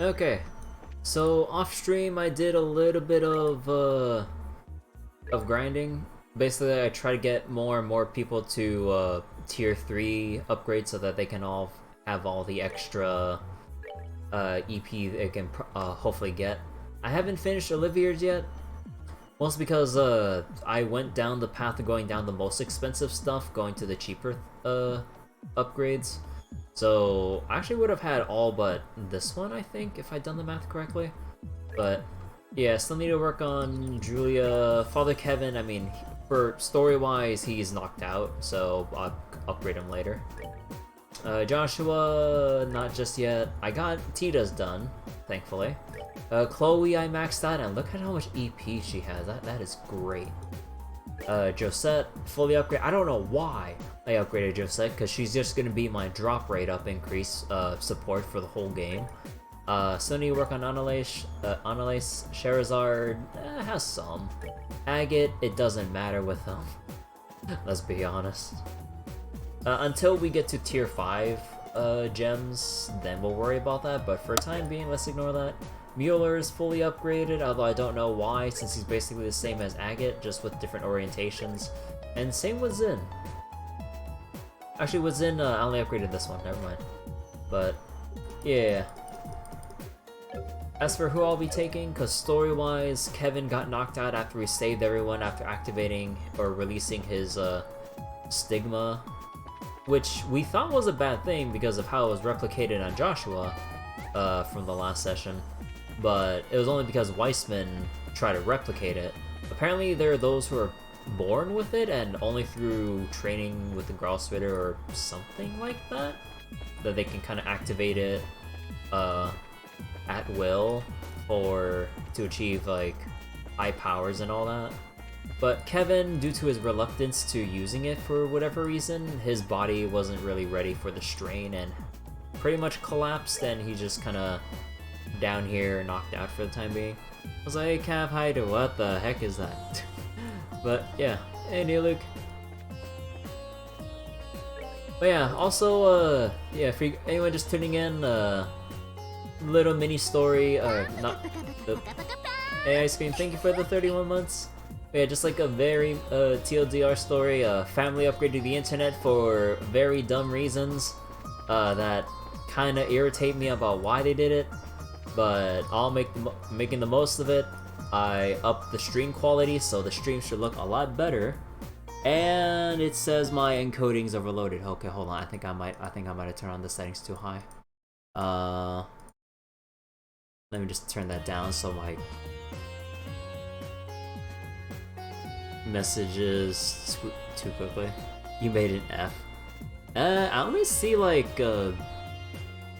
Okay, so off stream I did a little bit of grinding. Basically, I try to get more and more people to tier 3 upgrades so that they can all have all the extra EP they can hopefully get. I haven't finished Olivier's yet, mostly because I went down the path of going down the most expensive stuff, going to the cheaper upgrades. So I actually would have had all but this one, I think, if I'd done the math correctly. But yeah, still need to work on Julia. Father Kevin, I mean, for story-wise, he's knocked out, so I'll upgrade him later. Joshua, not just yet. I got Tita's done, thankfully. Chloe, I maxed out, and look at how much EP she has. That is great. Josette, fully upgrade. I don't know why I upgraded Josette, because she's just going to be my drop rate up increase support for the whole game. Still need to work on Annalise. Sherazard has some. Agate, it doesn't matter with them. Let's be honest. Until we get to tier 5 gems, then we'll worry about that, but for the time being, let's ignore that. Mueller is fully upgraded, although I don't know why, since he's basically the same as Agate, just with different orientations. And same with Zin. Actually, with Zin, I only upgraded this one, never mind. But, yeah. As for who I'll be taking, because story-wise, Kevin got knocked out after he saved everyone after activating or releasing his stigma, which we thought was a bad thing because of how it was replicated on Joshua from the last session, but it was only because Weissman tried to replicate it. Apparently there are those who are born with it, and only through training with the Growlspitter or something like that, that they can kind of activate it at will or to achieve like high powers and all that. But Kevin, due to his reluctance to using it for whatever reason, his body wasn't really ready for the strain and pretty much collapsed, and he just kind of down here knocked out for the time being. I was like, hey Cav, hi, what the heck is that? But yeah, hey new Luke. But yeah, also, yeah, for anyone just tuning in, little mini story, not, hey Ice Cream, thank you for the 31 months. Yeah, just like a very TLDR story, family upgraded the internet for very dumb reasons that kind of irritate me about why they did it, but I'll making the most of it. I upped the stream quality, so the stream should look a lot better. And it says my encoding's overloaded. Okay, hold on. I think I might have turned on the settings too high. Let me just turn that down so my messages too quickly. You made an F. I only see like a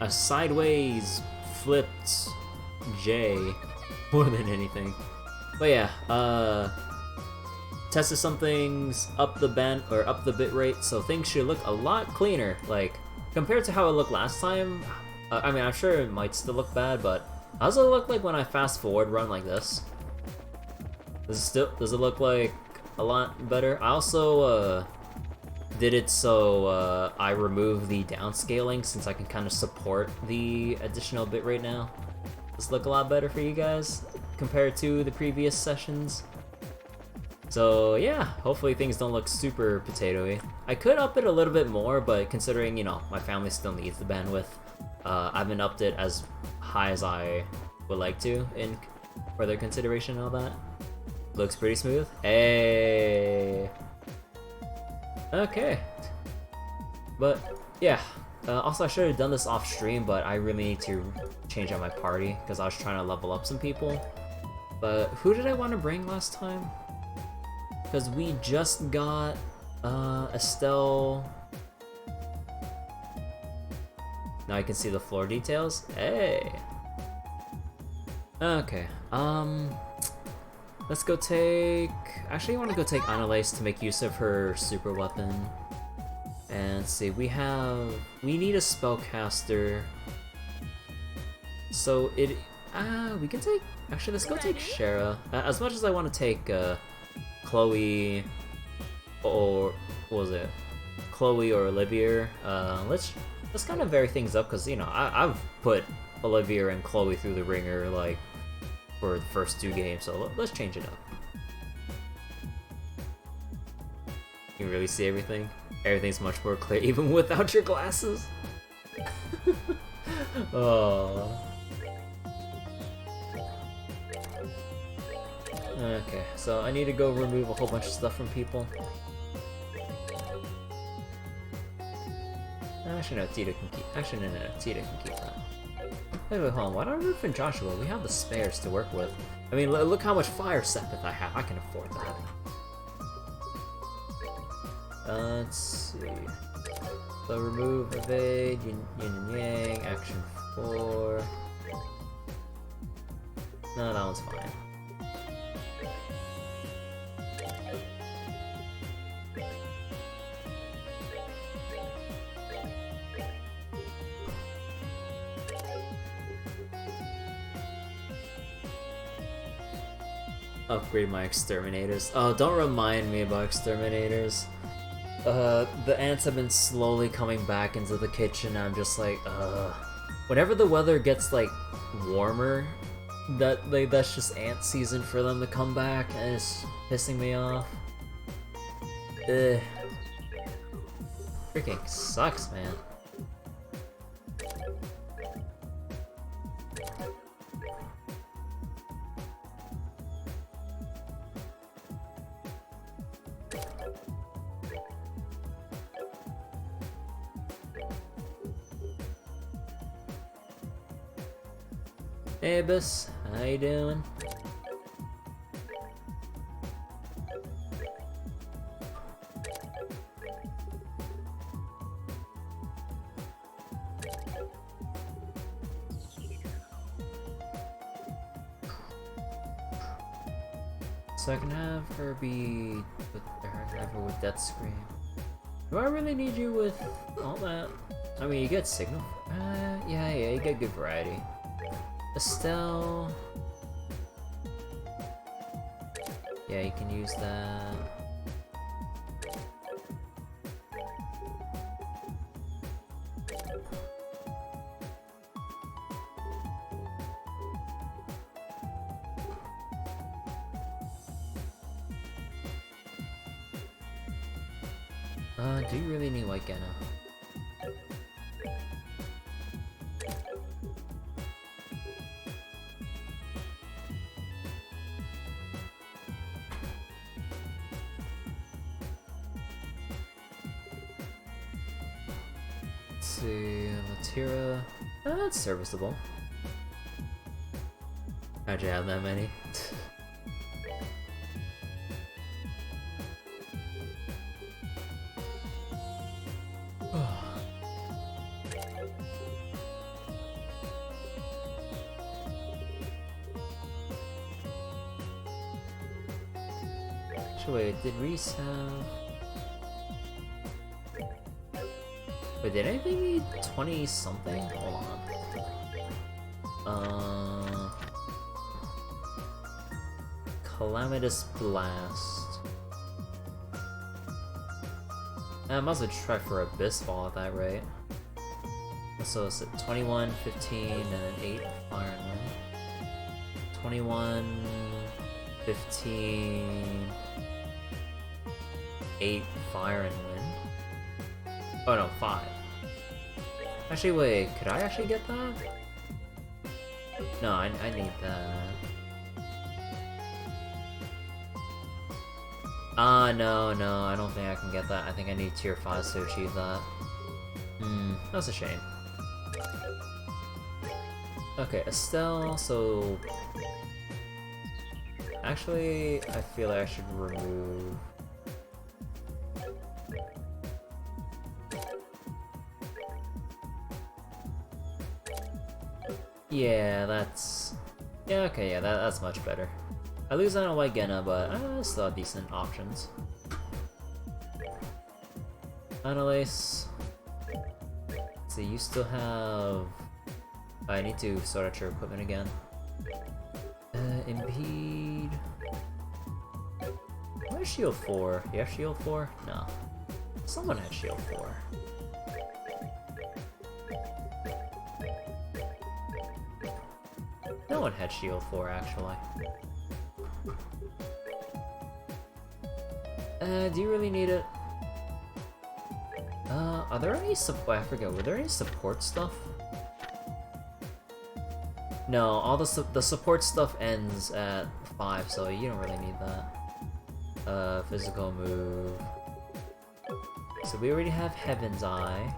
sideways flipped J more than anything. But yeah, tested some things, up the bitrate, so things should look a lot cleaner. Like compared to how it looked last time. I mean, I'm sure it might still look bad, but how does it look like when I fast forward run like this? Does it look like a lot better? I also did it so I remove the downscaling, since I can kind of support the additional bitrate now. Does it look a lot better for you guys compared to the previous sessions? So yeah, hopefully things don't look super potatoey. I could up it a little bit more, but considering, you know, my family still needs the bandwidth, I haven't upped it as high as I would like to in further consideration and all that. Looks pretty smooth. Hey. Okay. But yeah. Also, I should have done this off stream, but I really need to change out my party because I was trying to level up some people. But who did I want to bring last time? Because we just got Estelle. Now I can see the floor details. Hey. Okay. Let's go take... Actually, I want to go take Annalise to make use of her super weapon. And see, we need a spellcaster. So it... we can take... Actually, let's go take Shara. As much as I want to take Chloe... Or... What was it? Chloe or Olivia. Let's kind of vary things up, because, you know, I've put Olivia and Chloe through the ringer, like, for the first 2 games, so let's change it up. You really see everything? Everything's much more clear, even without your glasses? Oh. Okay, so I need to go remove a whole bunch of stuff from people. Actually, no, Tita can keep. Actually, no, Tita can keep that. Wait, hold on. Why don't I move in Joshua? We have the spares to work with. I mean, look how much fire sepith I have. I can afford that. Let's see. So remove, evade, yin and yang, action 4. No, that one's fine. Upgrade my exterminators. Oh, don't remind me about exterminators. The ants have been slowly coming back into the kitchen. I'm just like, whenever the weather gets like warmer, that's just ant season for them to come back, and it's pissing me off. Ugh. Freaking sucks, man. Hey, Bus, how you doing? So I can have her be have her with Death Scream. Do I really need you with all that? I mean, you get Signal. Yeah, you get good variety. Estelle. Yeah, you can use that. Do you really need White Genna? Let's see, Latira. That's serviceable. How'd you have that many? Wait, did Reese have... Wait, did anything need 20-something? Hold on. Calamitous Blast. I must have tried for Abyss Fall at that rate. So it's at 21, 15, and then 8 Fire and Wind. 21, 15... 8 Fire and Wind. Oh no, 5. Actually, wait, could I actually get that? No, I need that. No, I don't think I can get that. I think I need tier 5 to achieve that. That's a shame. Okay, Estelle, so... Actually, I feel like I should remove... Yeah, that's... Yeah, okay, yeah, that's much better. I lose out on White Genna, but I still have decent options. Annalise. Let's see, you still have... I need to sort out your equipment again. Impede... What is Shield 4? You have Shield 4? No. Someone had Shield 4. one had shield 4 actually. Do you really need it? Are there any I forget, were there any support stuff? No, all the support stuff ends at 5, so you don't really need that. Physical move. So we already have Heaven's Eye.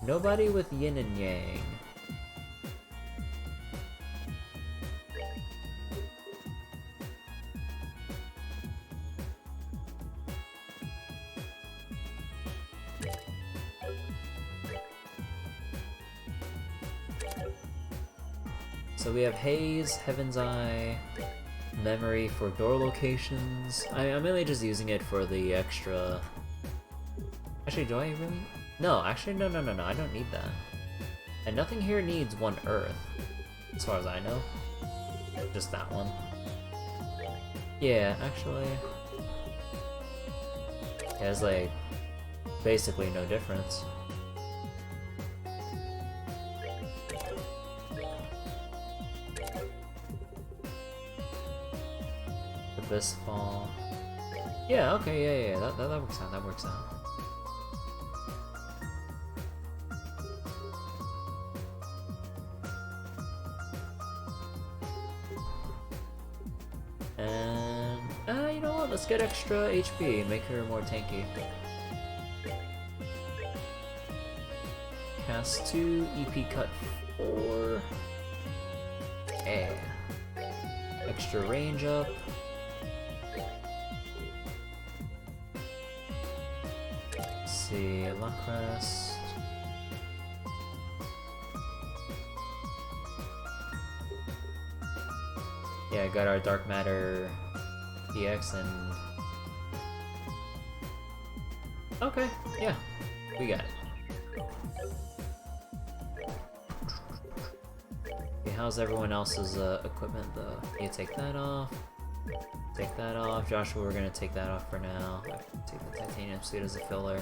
Nobody with Yin and Yang. So we have Haze, Heaven's Eye, Memory for door locations. I'm mainly just using it for the extra... Actually, do I really? No, actually, no, I don't need that. And nothing here needs 1 Earth, as far as I know. Just that one. Yeah, actually... It has, like, basically no difference. This fall. Yeah, okay, yeah, that works out, that works out. And, you know what, let's get extra HP, make her more tanky. Cast 2, EP cut 4. Yeah. Extra range up. See, Luckrest. Yeah, I got our Dark Matter EX and... Okay, yeah, we got it. Okay, how's everyone else's equipment though? You take that off. Take that off. Joshua, we're gonna take that off for now. I can take the titanium suit as a filler.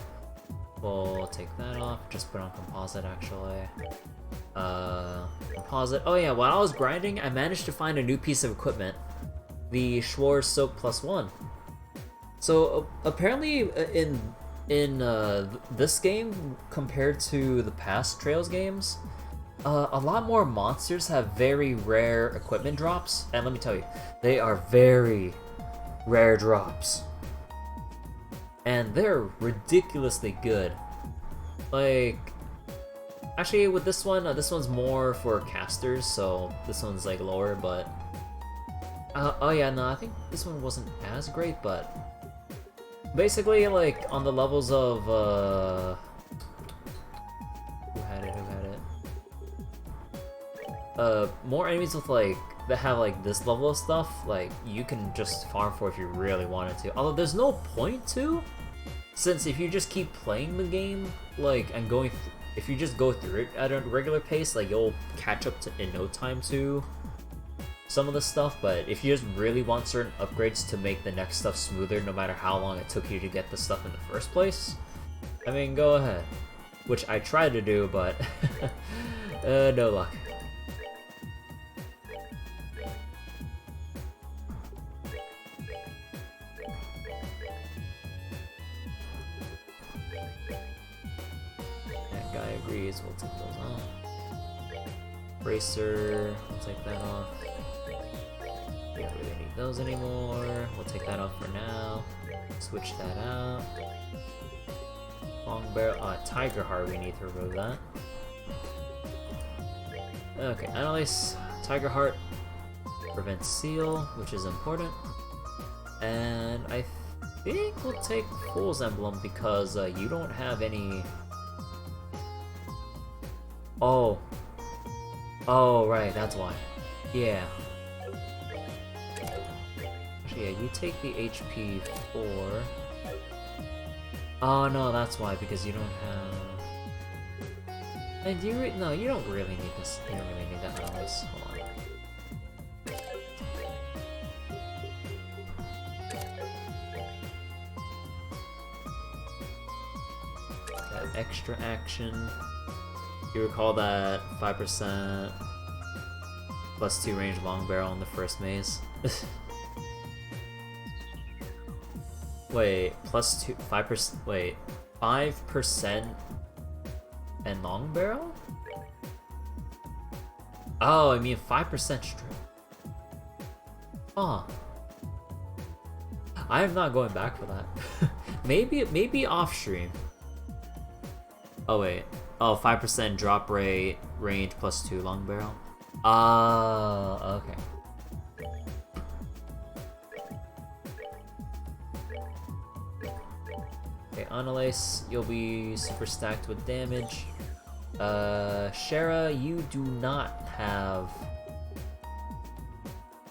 We'll take that off, just put on composite actually. Composite. Oh yeah, while I was grinding, I managed to find a new piece of equipment. The Schwarz Soak +1. So apparently in this game, compared to the past Trails games, a lot more monsters have very rare equipment drops. And let me tell you, they are very rare drops. And they're ridiculously good. Like, actually with this one's more for casters, so this one's like lower, but... oh yeah, no, I think this one wasn't as great, but... Basically, like, on the levels of, Who had it? More enemies with, like, that have, like, this level of stuff, like, you can just farm for if you really wanted to. Although there's no point to, since if you just keep playing the game, like, and going if you just go through it at a regular pace, like, you'll catch up to in no time to some of the stuff. But if you just really want certain upgrades to make the next stuff smoother, no matter how long it took you to get the stuff in the first place, I mean, go ahead. Which I tried to do, but no luck. That guy agrees, we'll take those off. Bracer, we'll take that off. We don't really need those anymore. We'll take that off for now. Switch that out. Long barrel, Tiger Heart, we need to remove that. Okay, Analyze, Tiger Heart prevents Seal, which is important. And I think we'll take Fool's Emblem because you don't have any... Oh, right, that's why. Yeah. Actually, yeah, you take the HP 4. Oh no, that's why, because you don't have... And no, you don't really need this. You don't really need that Analyze. Hold on. That extra action. You recall that 5% +2 range long barrel in the first maze? Wait, +2, 5%, wait, 5% and long barrel? Oh, I mean 5% strip. Oh. I am not going back for that. maybe off stream. Oh wait. Oh, 5% drop rate, range +2 long barrel. Okay. Okay, Annalise, you'll be super stacked with damage. Shara, you do not have...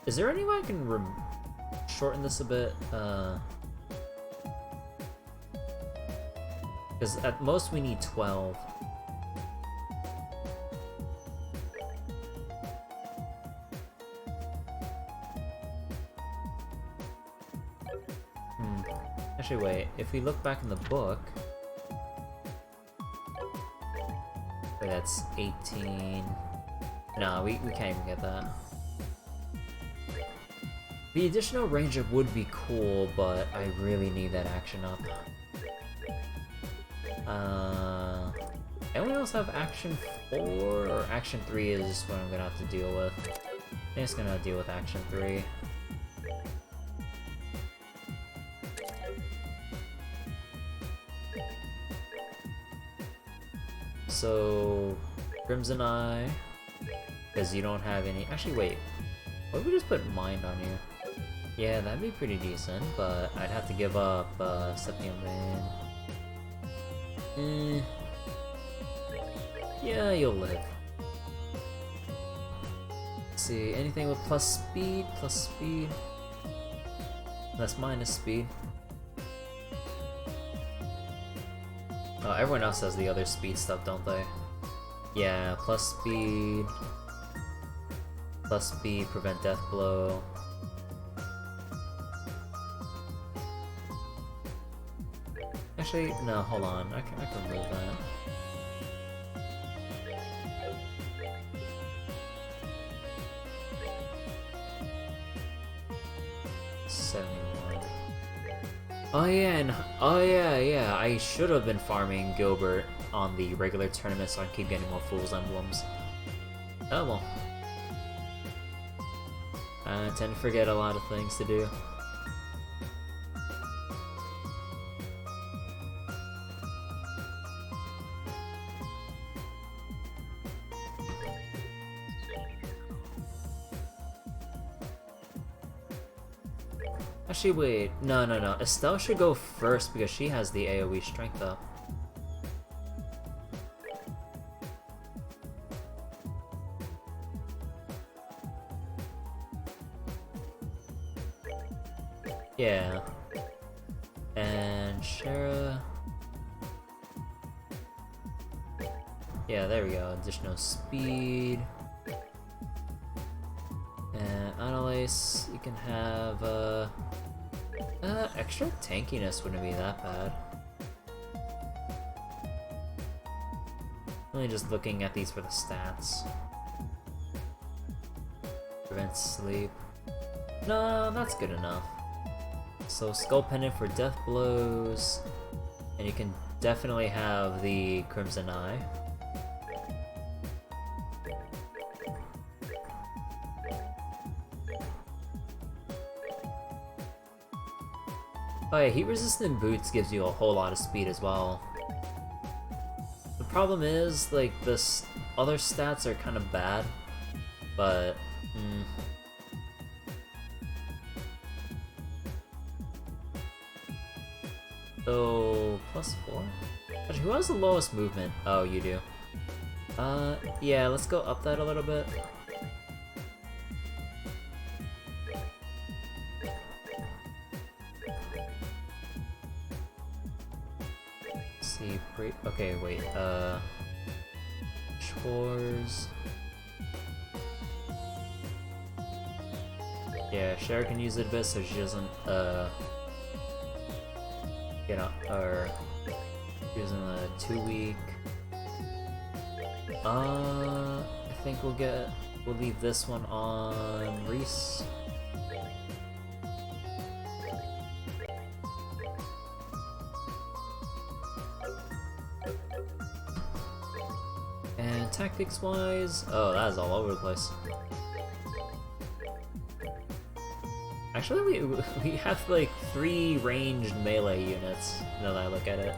Is there any way I can shorten this a bit? Because at most we need 12. Actually, wait. If we look back in the book... Wait, that's 18... No, we can't even get that. The additional range up would be cool, but I really need that action up. Anyone else have action 4? Or action 3 is what I'm gonna have to deal with. I think it's gonna deal with action 3. So, Crimson Eye, because you don't have any... Actually, wait. What if we just put Mind on you? Yeah, that'd be pretty decent, but I'd have to give up Septium Vein. Yeah, you'll live. Let's see, anything with plus speed? That's minus speed. Oh, everyone else has the other speed stuff, don't they? Yeah, plus speed, prevent death blow. Actually, no, hold on, I can remove that. Oh yeah, I should have been farming Gilbert on the regular tournament so I can keep getting more Fool's Emblems. Oh well. I tend to forget a lot of things to do. Actually, wait. No. Estelle should go first because she has the AoE strength up. Yeah. And Shara... Yeah, there we go. Additional speed. And Annalise, you can have, extra tankiness wouldn't be that bad. Only just looking at these for the stats. Prevent sleep. No, that's good enough. So Skull Pendant for death blows, and you can definitely have the Crimson Eye. Oh yeah, heat-resistant boots gives you a whole lot of speed as well. The problem is, like, this other stats are kind of bad, but... So, +4? Actually, who has the lowest movement? Oh, you do. Yeah, let's go up that a little bit. See, okay, wait, chores. Yeah, Cher can use it a bit so she doesn't, get up, or using the 2 week. I think we'll leave this one on Reese. And tactics-wise, oh, that is all over the place. Actually, we have like 3 ranged melee units now that I look at it.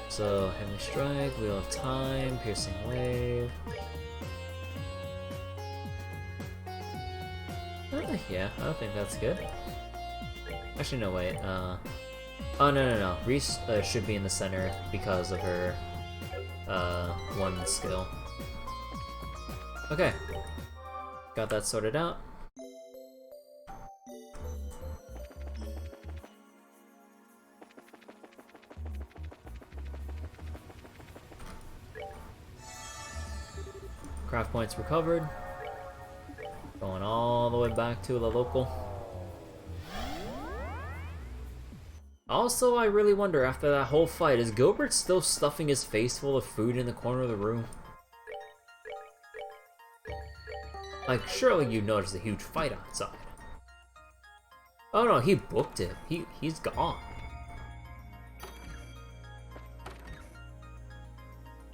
So, Heavy Strike, Wheel of Time, Piercing Wave. Yeah, I don't think that's good. Actually, no, wait. Oh, no. Reese should be in the center because of her one skill. Okay. Got that sorted out. Craft points recovered. Going all the way back to the local. Also, I really wonder, after that whole fight, is Gilbert still stuffing his face full of food in the corner of the room? Like, surely you noticed a huge fight outside. Oh no, he booked it. He's gone.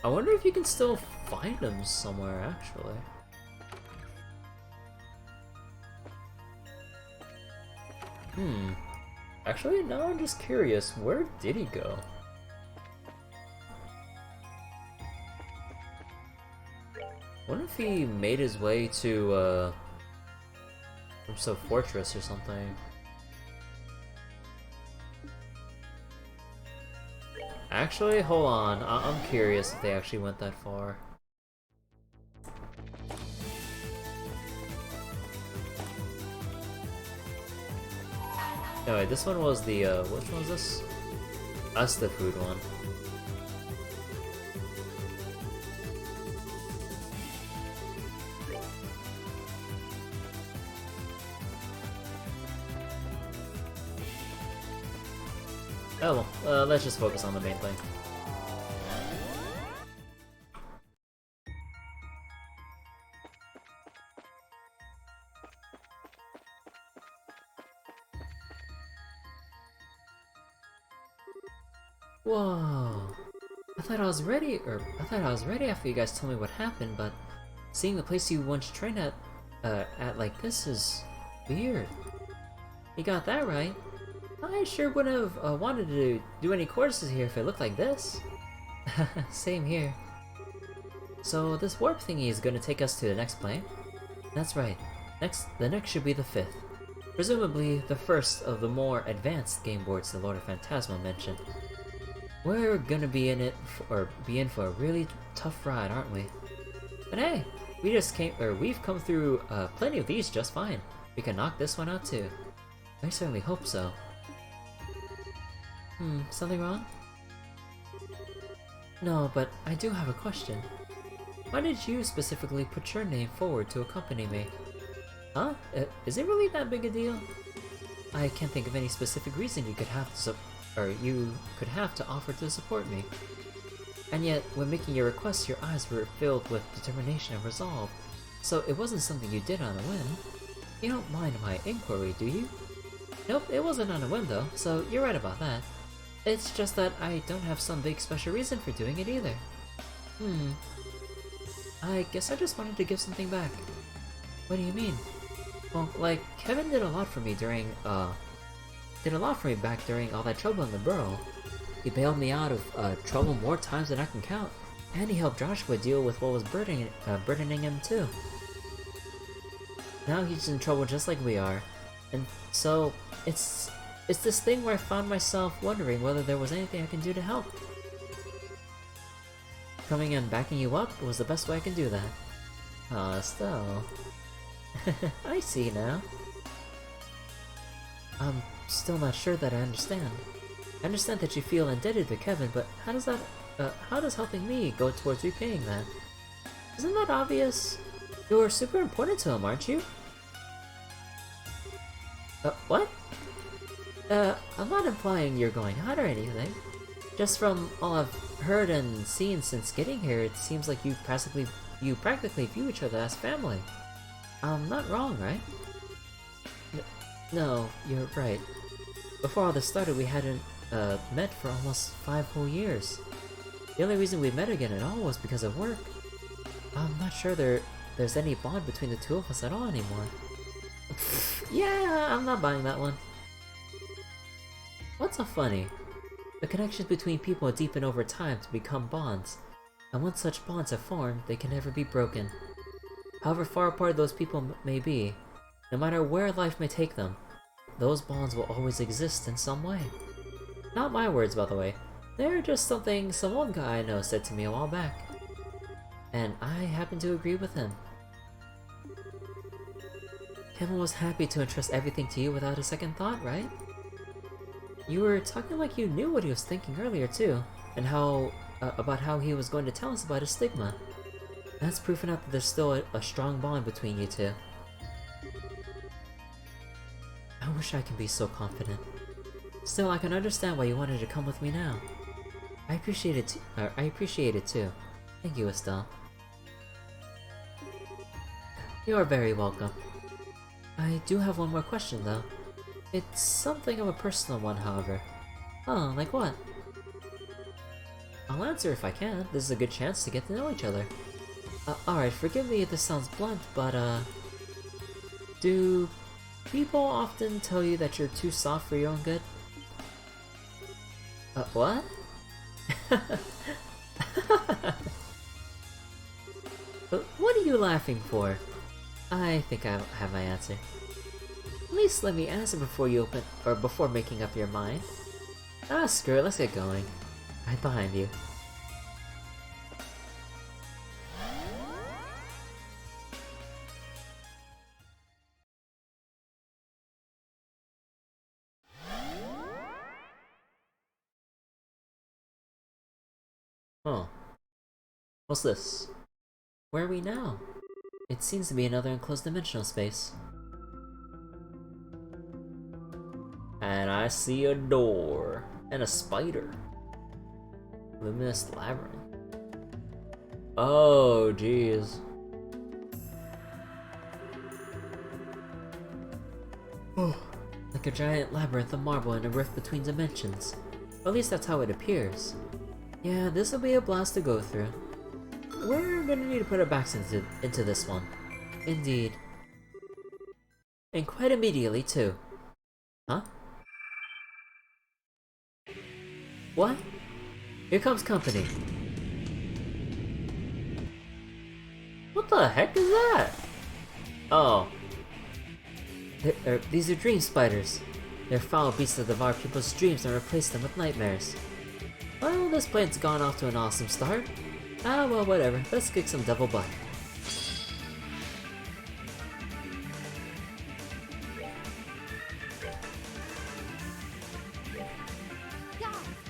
I wonder if you can still find him somewhere, actually. Actually, now I'm just curious, where did he go? Wonder if he made his way to, some fortress or something. Actually, hold on, I'm curious if they actually went that far. Anyway, this one was the, which one was this? That's the food one. Oh well, let's just focus on the main thing. Whoa! I thought I was ready after you guys told me what happened, but seeing the place you once trained at like this is weird. You got that right. I sure wouldn't have wanted to do any courses here if it looked like this. Same here. So this warp thingy is going to take us to the next plane? That's right. The next should be the 5th. Presumably the first of the more advanced game boards the Lord of Phantasma mentioned. We're gonna be in for a really tough ride, aren't we? But hey, we've come through plenty of these just fine. We can knock this one out too. I certainly hope so. Something wrong? No, but I do have a question. Why did you specifically put your name forward to accompany me? Huh? Is it really that big a deal? I can't think of any specific reason you could have to offer to support me. And yet, when making your request, your eyes were filled with determination and resolve. So it wasn't something you did on a whim. You don't mind my inquiry, do you? Nope, it wasn't on a whim though, so you're right about that. It's just that I don't have some big special reason for doing it either. I guess I just wanted to give something back. What do you mean? Well, like, Kevin did a lot for me back during all that trouble in the burrow. He bailed me out of trouble more times than I can count, and he helped Joshua deal with what was burdening him too. Now he's in trouble just like we are, and so it's this thing where I found myself wondering whether there was anything I can do to help. Coming and backing you up was the best way I can do that. Aw, Estelle. I see now. I'm still not sure that I understand. I understand that you feel indebted to Kevin, but how does helping me go towards repaying that? Isn't that obvious? You're super important to him, aren't you? What? I'm not implying you're going out or anything. Just from all I've heard and seen since getting here, it seems like you practically view each other as family. I'm not wrong, right? No, you're right. Before all this started, we hadn't met for almost 5 whole years. The only reason we met again at all was because of work. I'm not sure there's any bond between the two of us at all anymore. Yeah, I'm not buying that one. What's so funny? The connections between people deepen over time to become bonds, and once such bonds have formed, they can never be broken. However far apart those people may be, no matter where life may take them, those bonds will always exist in some way. Not my words, by the way. They're just something some old guy I know said to me a while back. And I happen to agree with him. Kevin was happy to entrust everything to you without a second thought, right? You were talking like you knew what he was thinking earlier too, and about how he was going to tell us about his stigma. That's proof enough that there's still a strong bond between you two. I wish I could be so confident. Still, I can understand why you wanted to come with me now. I appreciate it too. Thank you, Estelle. You are very welcome. I do have one more question though. It's something of a personal one, however. Oh, like what? I'll answer if I can. This is a good chance to get to know each other. Alright, forgive me if this sounds blunt, but do people often tell you that you're too soft for your own good? What? What are you laughing for? I think I have my answer. At least let me answer before before making up your mind. Ah, screw it, let's get going. Right behind you. Huh. What's this? Where are we now? It seems to be another enclosed dimensional space. And I see a door. And a spider. Luminous labyrinth. Oh, jeez. Like a giant labyrinth of marble in a rift between dimensions. Or at least that's how it appears. Yeah, this'll be a blast to go through. We're gonna need to put our backs into this one. Indeed. And quite immediately, too. Huh? What? Here comes company. What the heck is that? Oh. These are dream spiders. They're foul beasts that devour people's dreams and replace them with nightmares. Well, this plan's gone off to an awesome start. Ah, well, whatever. Let's kick some devil butt.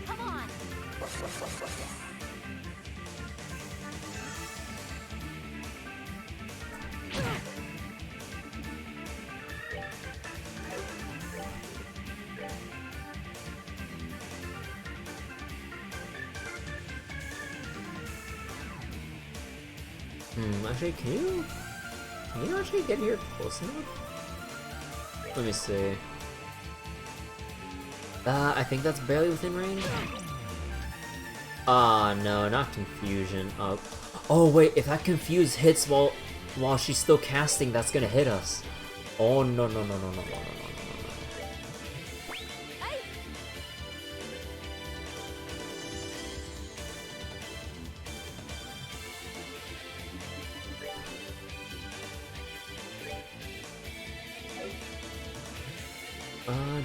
Come on! Actually, can you actually get here close enough? Let me see. I think that's barely within range. Ah, no, not confusion. Oh wait, if that confuse hits while she's still casting, that's gonna hit us. Oh no no no no no no no no.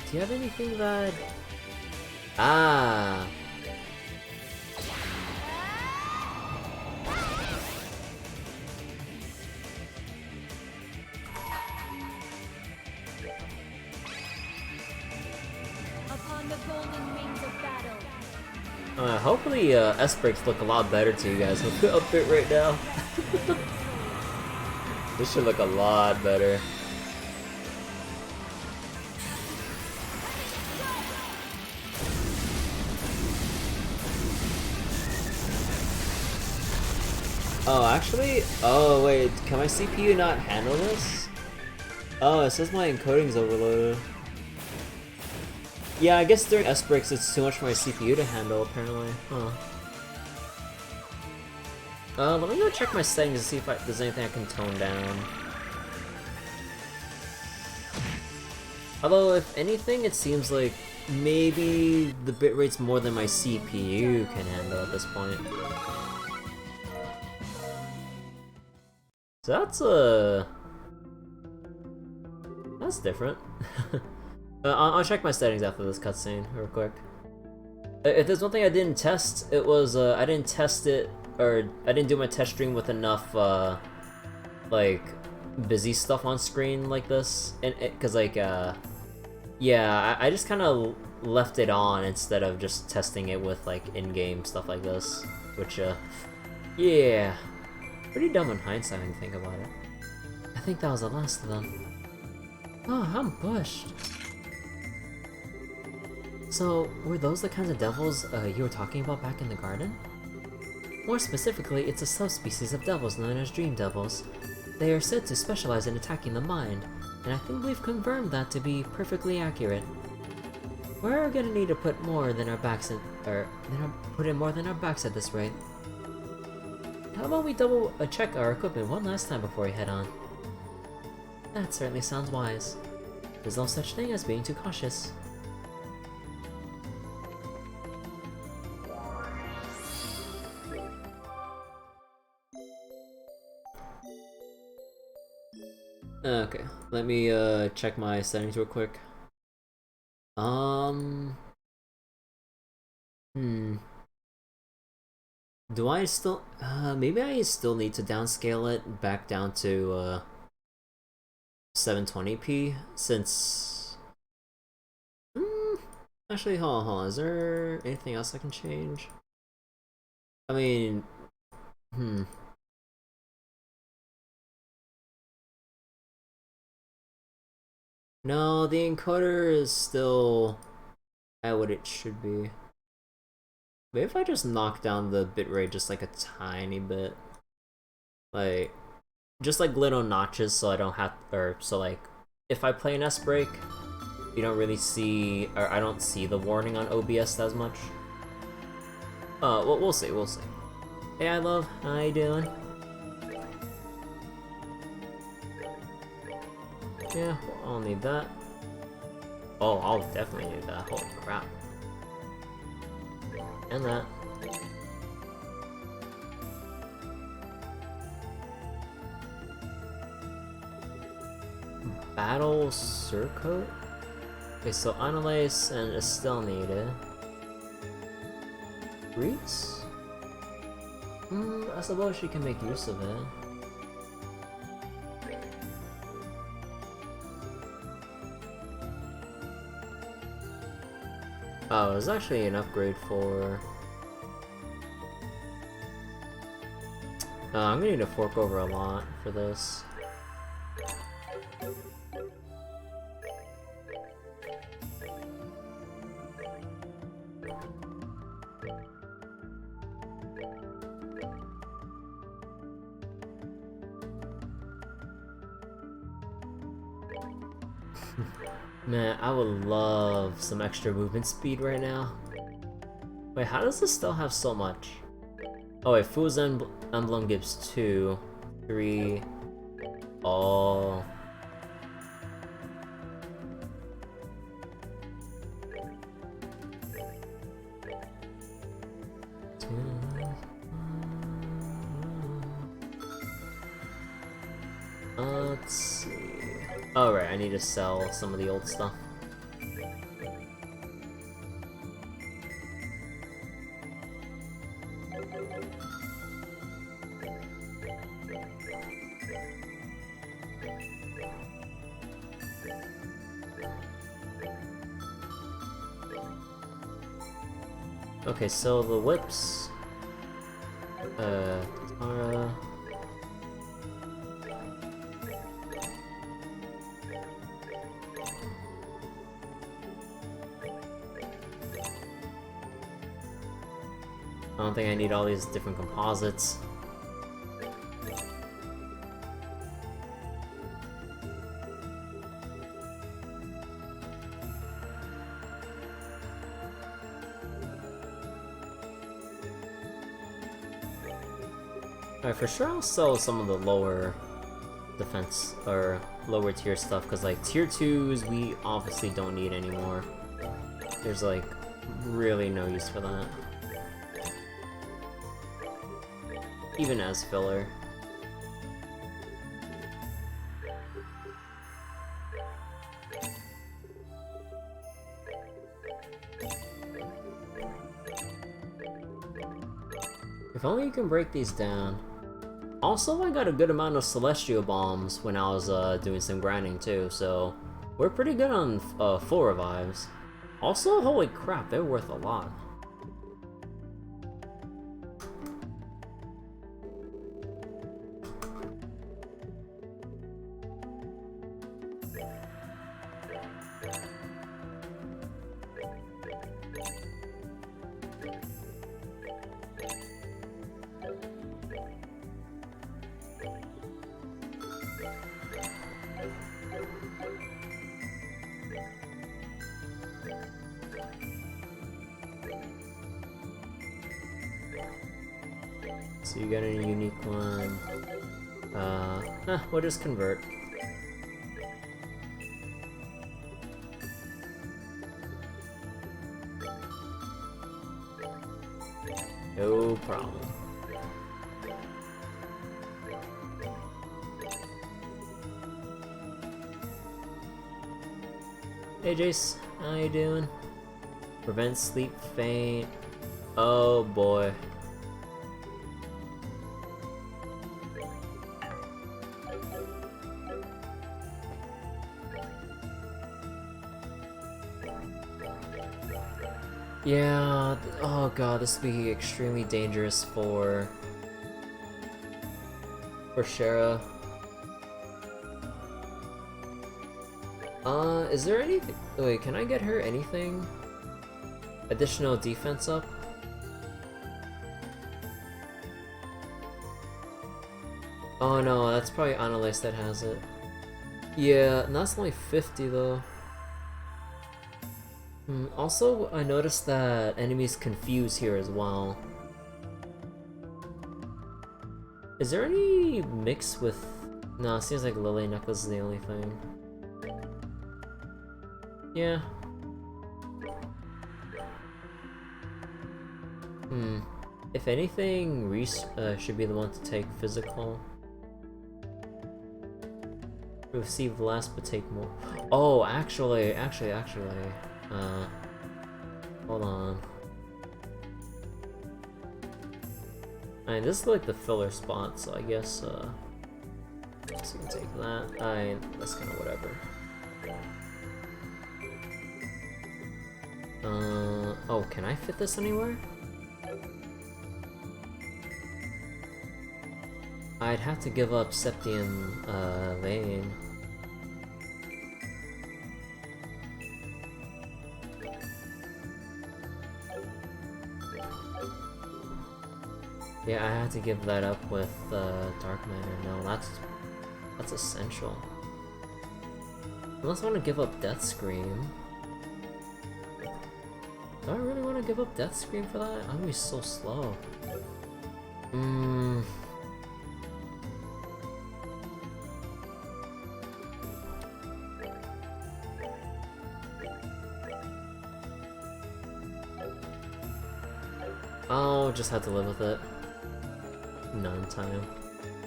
Do you have anything that... Ah! Upon the golden wings of battle. Hopefully, S-breaks look a lot better to you guys. Look up it right now. This should look a lot better. Oh, actually? Oh, wait, can my CPU not handle this? Oh, it says my encoding's overloaded. Yeah, I guess during S-breaks it's too much for my CPU to handle, apparently. Huh. Let me go check my settings to see if there's anything I can tone down. Although, if anything, it seems like maybe the bitrate's more than my CPU can handle at this point. So that's different. I'll check my settings after this cutscene real quick. If there's one thing I didn't test, it was I didn't test it, or I didn't do my test stream with enough like busy stuff on screen like this, and because like yeah, I just kind of left it on instead of just testing it with like in-game stuff like this, which yeah, pretty dumb in hindsight when you think about it. I think that was the last of them. Oh, I'm bushed. So, were those the kinds of devils you were talking about back in the garden? More specifically, it's a subspecies of devils known as dream devils. They are said to specialize in attacking the mind, and I think we've confirmed that to be perfectly accurate. We're gonna need to put more than our backs in, put in more than our backs at this rate. How about we double check our equipment one last time before we head on? That certainly sounds wise. There's no such thing as being too cautious. Okay, let me check my settings real quick. Do I still maybe I still need to downscale it back down to 720p since actually hold on, is there anything else I can change? I mean, no, the encoder is still at what it should be. Maybe if I just knock down the bitrate just like a tiny bit, like just like little notches, so I don't have, or so like if I play an S break, you don't really see, or I don't see the warning on OBS as much. Well, we'll see, we'll see. Hey, I love, how you doing? Yeah, I'll need that. Oh, I'll definitely need that. Holy crap. And that. Battle Surcoat? Okay, so Annalise and Estelle needed. Greeks? I suppose she can make use of it. Oh, there's actually an upgrade for... I'm gonna need to fork over a lot for this. Man, I would love some extra movement speed right now. Wait, how does this still have so much? Oh wait, Fool's Emblem gives 2, 3, all. Let's see. Oh right, I need to sell some of the old stuff. Okay, so the whips. Tara. I don't think I need all these different composites. Alright, for sure I'll sell some of the lower defense, or lower tier stuff, because like tier 2s we obviously don't need anymore. There's like really no use for that. Even as filler. If only you can break these down. Also, I got a good amount of celestial bombs when I was doing some grinding too, so we're pretty good on full revives. Also, holy crap, they're worth a lot. So you got any unique one? We'll just convert. No problem. Hey Jace, how you doing? Prevent sleep faint. Oh boy. Yeah, oh god, this would be extremely dangerous for Shara. Is there anything? Wait, can I get her anything? Additional defense up? Oh no, that's probably Annalise that has it. Yeah, and that's only 50 though. Also, I noticed that enemies confuse here as well. Is there any mix with... No, it seems like Lily Necklace is the only thing. Yeah. If anything, Reese should be the one to take physical. Receive less but take more. Oh, actually. Hold on. I mean, this is like the filler spot, so I guess, so you can take that. That's kind of whatever. Oh, can I fit this anywhere? I'd have to give up Septium, Lane. Yeah, I had to give that up with Dark Manor. No, that's essential. Unless I want to give up Death Scream. Do I really want to give up Death Scream for that? I'm gonna be so slow. I'll just have to live with it. Non-time.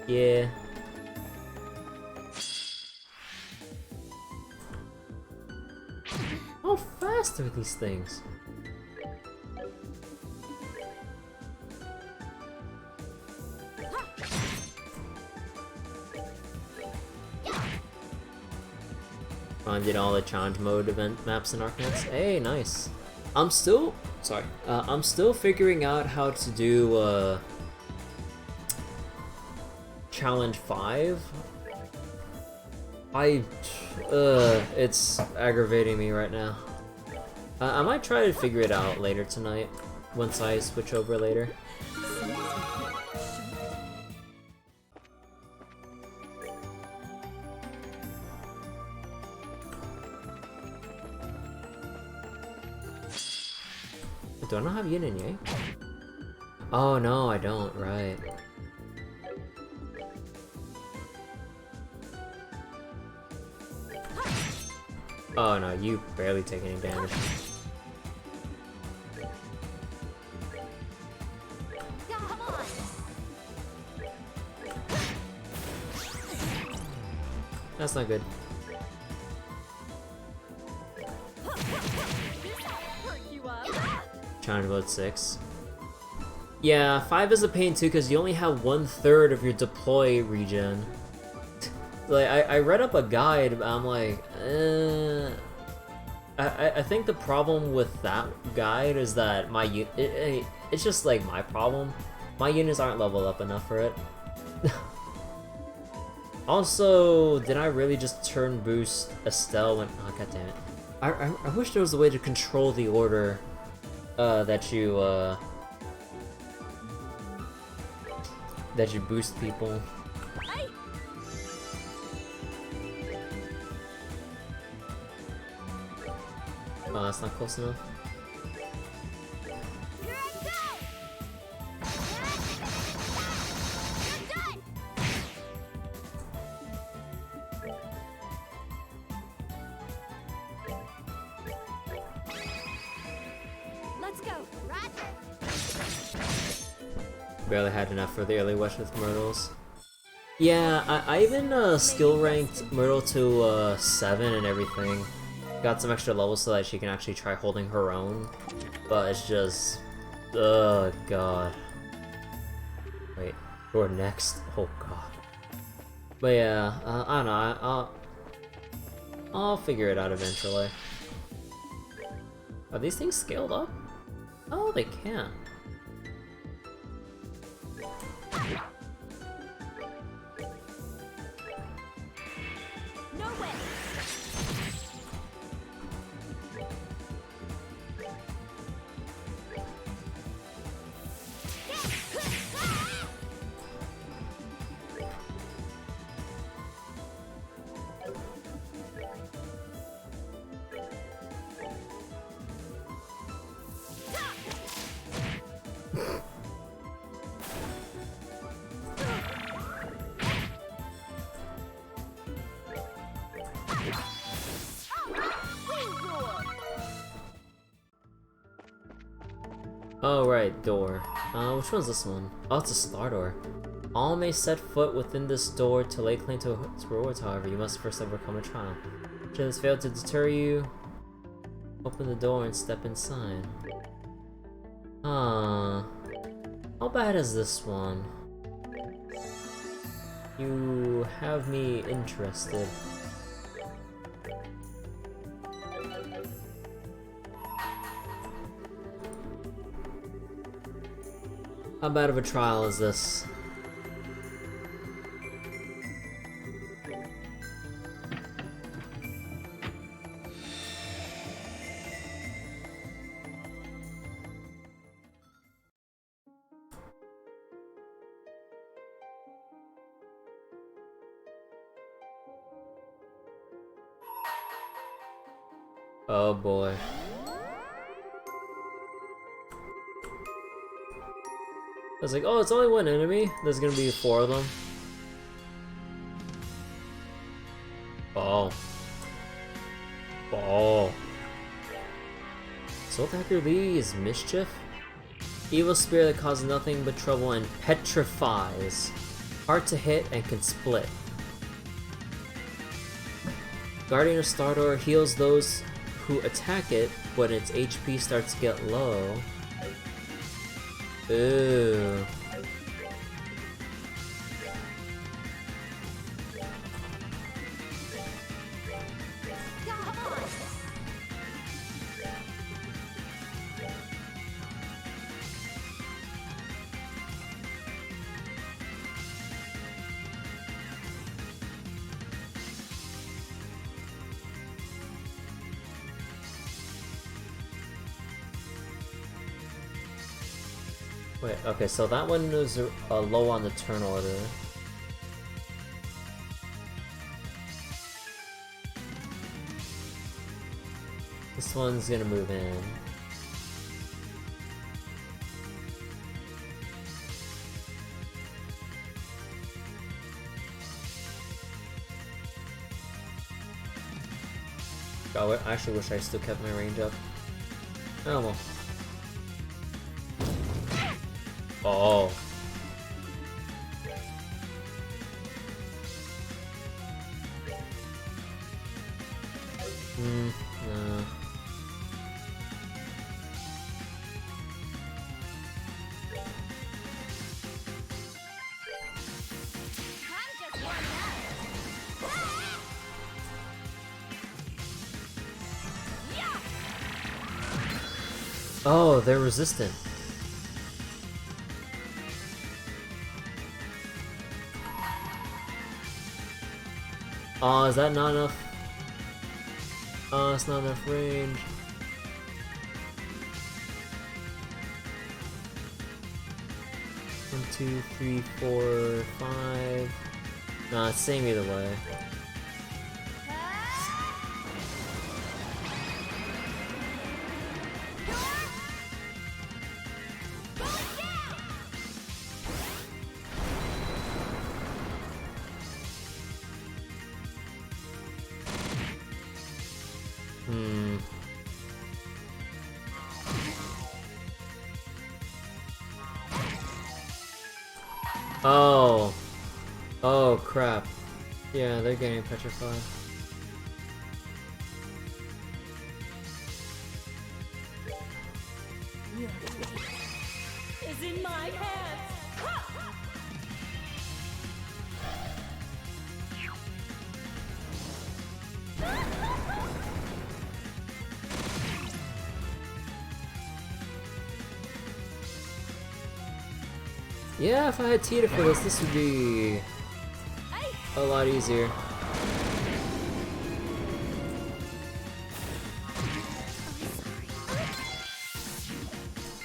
Yeah. How fast are these things? Did all the challenge mode event maps in Arknights. Hey, nice. I'm still figuring out how to do challenge 5. It's aggravating me right now. I might try to figure it out later tonight once I switch over later. Do I not have yin and yang? Oh no, I don't, right. Oh no, you barely take any damage. Come on. That's not good. Perk you up. Trying to vote 6. Yeah, 5 is a pain too because you only have 1/3 of your deploy regen. Like I read up a guide, but I'm like, I think the problem with that guide is that it's just like my problem. My units aren't leveled up enough for it. Also, did I really just turn boost Estelle when? Oh god damn it! I wish there was a way to control the order that you boost people. Oh, that's not close enough. Here I go. You're done. Let's go. Roger. Barely had enough for the early West with Myrtles. Yeah, I even skill ranked Myrtle to 7 and everything. Got some extra levels so that she can actually try holding her own. But it's just... oh god. Wait, you're next? Oh god. But yeah, I don't know, I'll figure it out eventually. Are these things scaled up? Oh, they can. No way. Oh right, door. Which one's this one? Oh, it's a star door. All may set foot within this door to lay claim to its rewards, however, you must first overcome a trial. Should this fail to deter you, open the door and step inside. Huh. How bad is this one? You have me interested. How bad of a trial is this? Oh boy. I was like, oh, it's only one enemy? There's gonna be 4 of them? Oh. Oh. So what the heck are these? Mischief? Evil spirit that causes nothing but trouble and petrifies. Hard to hit and can split. Guardian of Stardor heals those who attack it when its HP starts to get low. Ooh. Wait, okay, so that one was low on the turn order. This one's gonna move in. I actually wish I still kept my range up. Oh well. Oh. No. Oh, they're resistant. Oh, is that not enough? Oh, it's not enough range. One, two, three, four, five. Nah, it's same either way. Oh. Oh, crap. Yeah, they're getting petrified. Is in my hands. Yeah, if I had Tita for this would be a lot easier.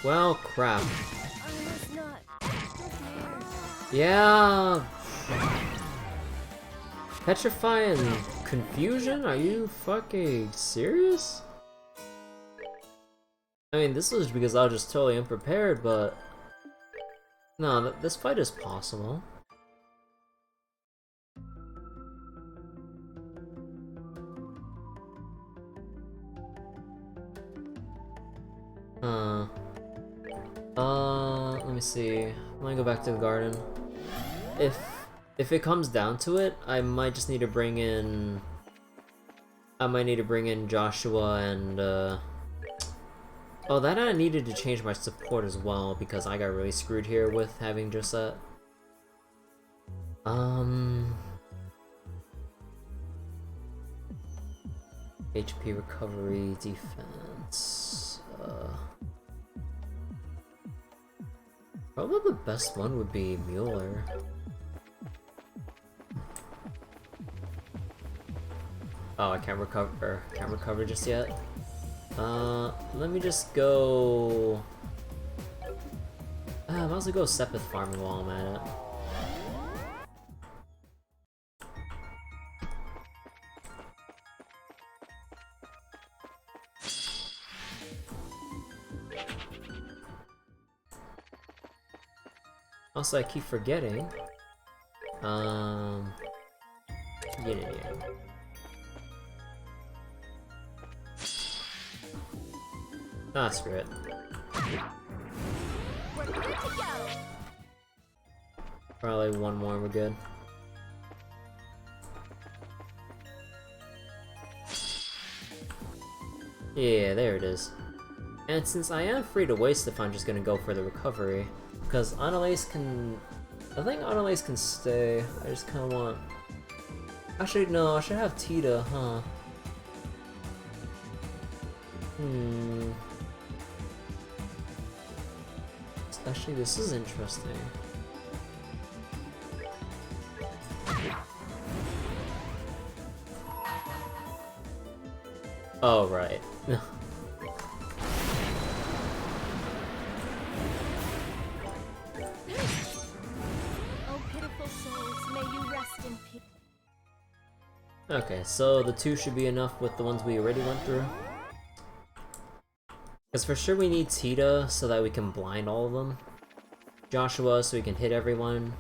Well, crap. I must not. Yeah. Petrifying confusion? Are you fucking serious? I mean, this was because I was just totally unprepared, but no, this fight is possible. Let me see. I'm gonna go back to the garden. If it comes down to it, I might just need to bring in. I might need to bring in Joshua and oh, that I needed to change my support as well because I got really screwed here with having just that. HP recovery, defense. Probably the best one would be Mueller. Oh, I can't recover. Can't recover just yet. Let me just go. I might as well go Sepith farming while I'm at it. Also, I keep forgetting. Get in here. Ah, screw it. We're good to go. Probably one more, we're good. Yeah, there it is. And since I am free to waste if I'm just gonna go for the recovery, because Annalise can... I think Annalise can stay, I just kinda want... Actually, no, I should have Tita, huh? Actually, this is interesting. Oh, right. Oh, pitiful souls, may you rest in peace. Okay, so the 2 should be enough with the ones we already went through. Because for sure we need Tita so that we can blind all of them. Joshua so we can hit everyone.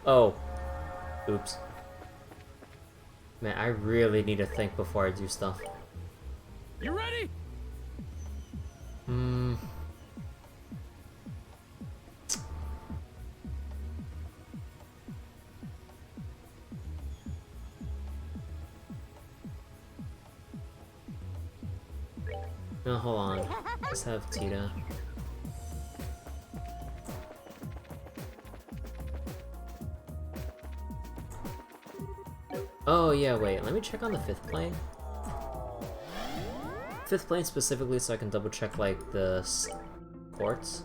Oh. Oops. Man, I really need to think before I do stuff. You ready? Hmm. No, hold on. Let's have Tita. Oh yeah, wait, let me check on the 5th plane. 5th plane specifically so I can double check like the ports.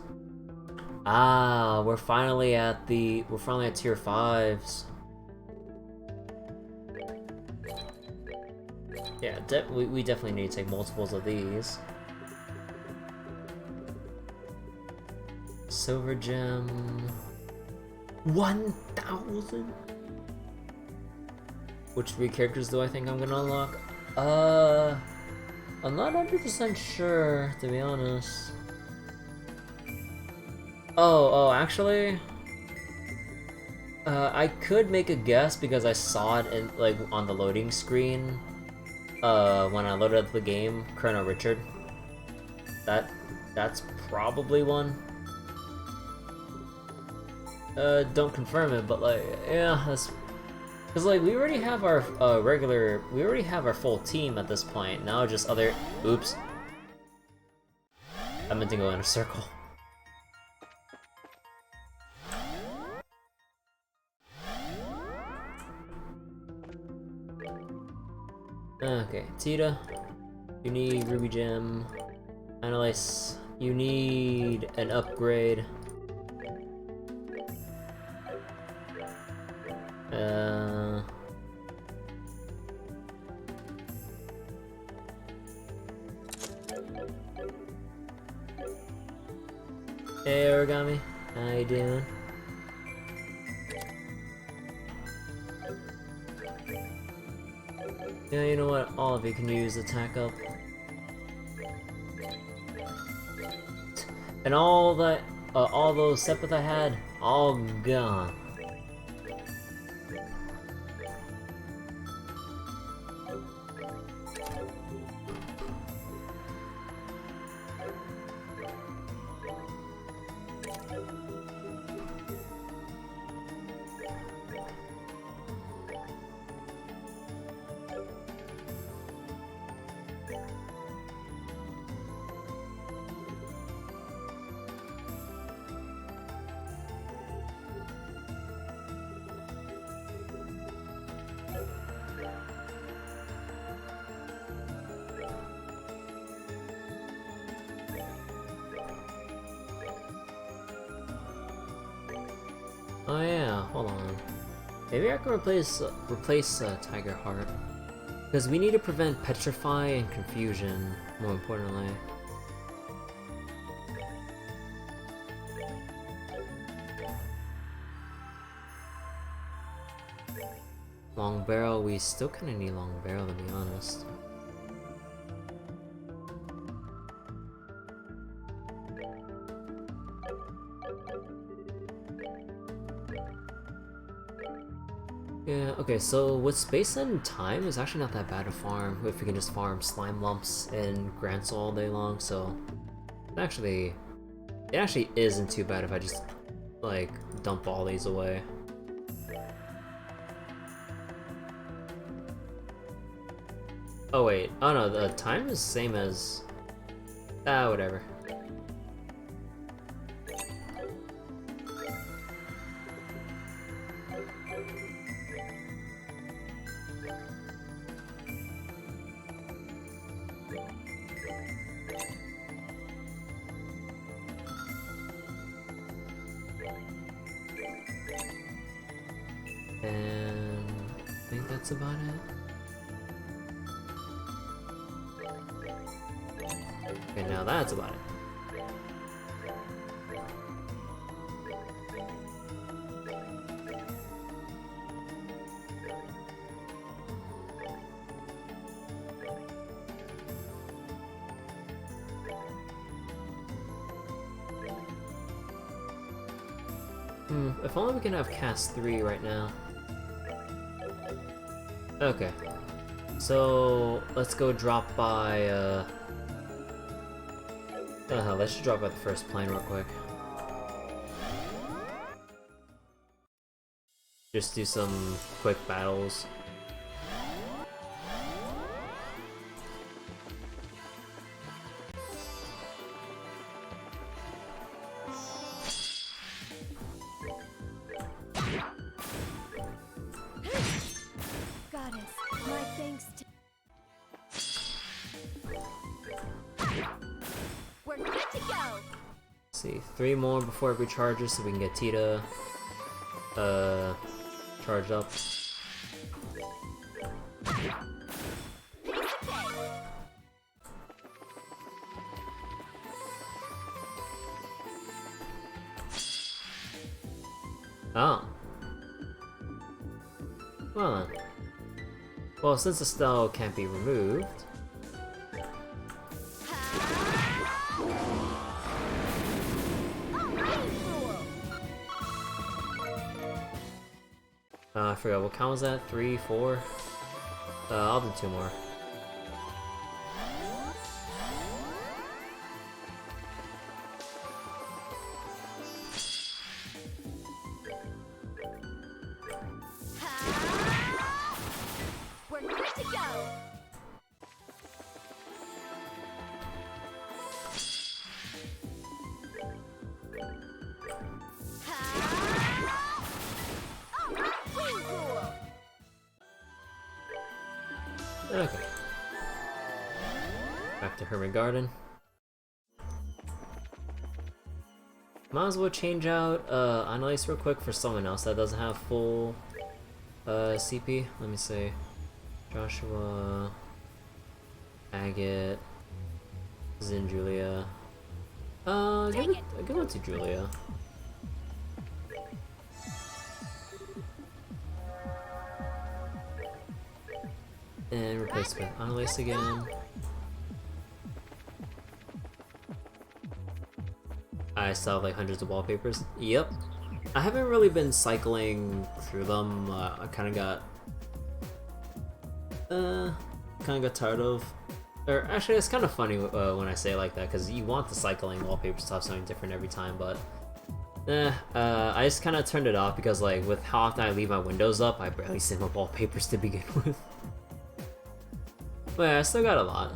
Ah, we're finally at tier 5s. Yeah, we definitely need to take multiples of these. Silver gem 1,000. Which 3 characters do I think I'm gonna unlock? I'm not 100% sure, to be honest. Oh, actually, I could make a guess because I saw it in like on the loading screen. When I loaded up the game, Colonel Richard. That's probably one. Don't confirm it, but like, yeah, that's. Cause like we already have our we already have our full team at this point. Now just other. Oops. I meant to go in a circle. Okay, Tita, you need Ruby Gem. Annalise, you need an upgrade. Hey Origami, how you doing? Yeah, you know what? All of you can use attack up. And all those Sepith I had, all gone. Oh yeah, hold on. Maybe I can replace Tiger Heart. Because we need to prevent petrify and confusion, more importantly. Long barrel, we still kinda need long barrel to be honest. Yeah, okay, so with space and time, it's actually not that bad to farm if we can just farm slime lumps and grants all day long, so it actually isn't too bad if I just like dump all these away. Oh wait, oh no, the time is the same as whatever. And I think that's about it. Okay, now that's about it. If only we can have cast 3 right now. Okay. So let's go drop by let's just drop by the first plane real quick. Just do some quick battles. Goddess, my thanks to. We're good to go. Let's see, 3 more before it recharges so we can get Tita charged up. Oh. Well then. Well, since the spell can't be removed... I forgot, what count was that? 3, 4? I'll do 2 more. We're good to go. Okay. Back to Hermit Garden. Might as well change out Annalise real quick for someone else that doesn't have full CP. Let me see. Joshua, Agate, Zin, Julia. Give it to Julia. And replace with Annalise again. I still have like hundreds of wallpapers. Yep. I haven't really been cycling through them. I kind of got tired of. Or actually, it's kind of funny when I say it like that, because you want the cycling wallpapers to have something different every time, but I just kind of turned it off because like with how often I leave my windows up, I barely see my wallpapers to begin with. But yeah, I still got a lot.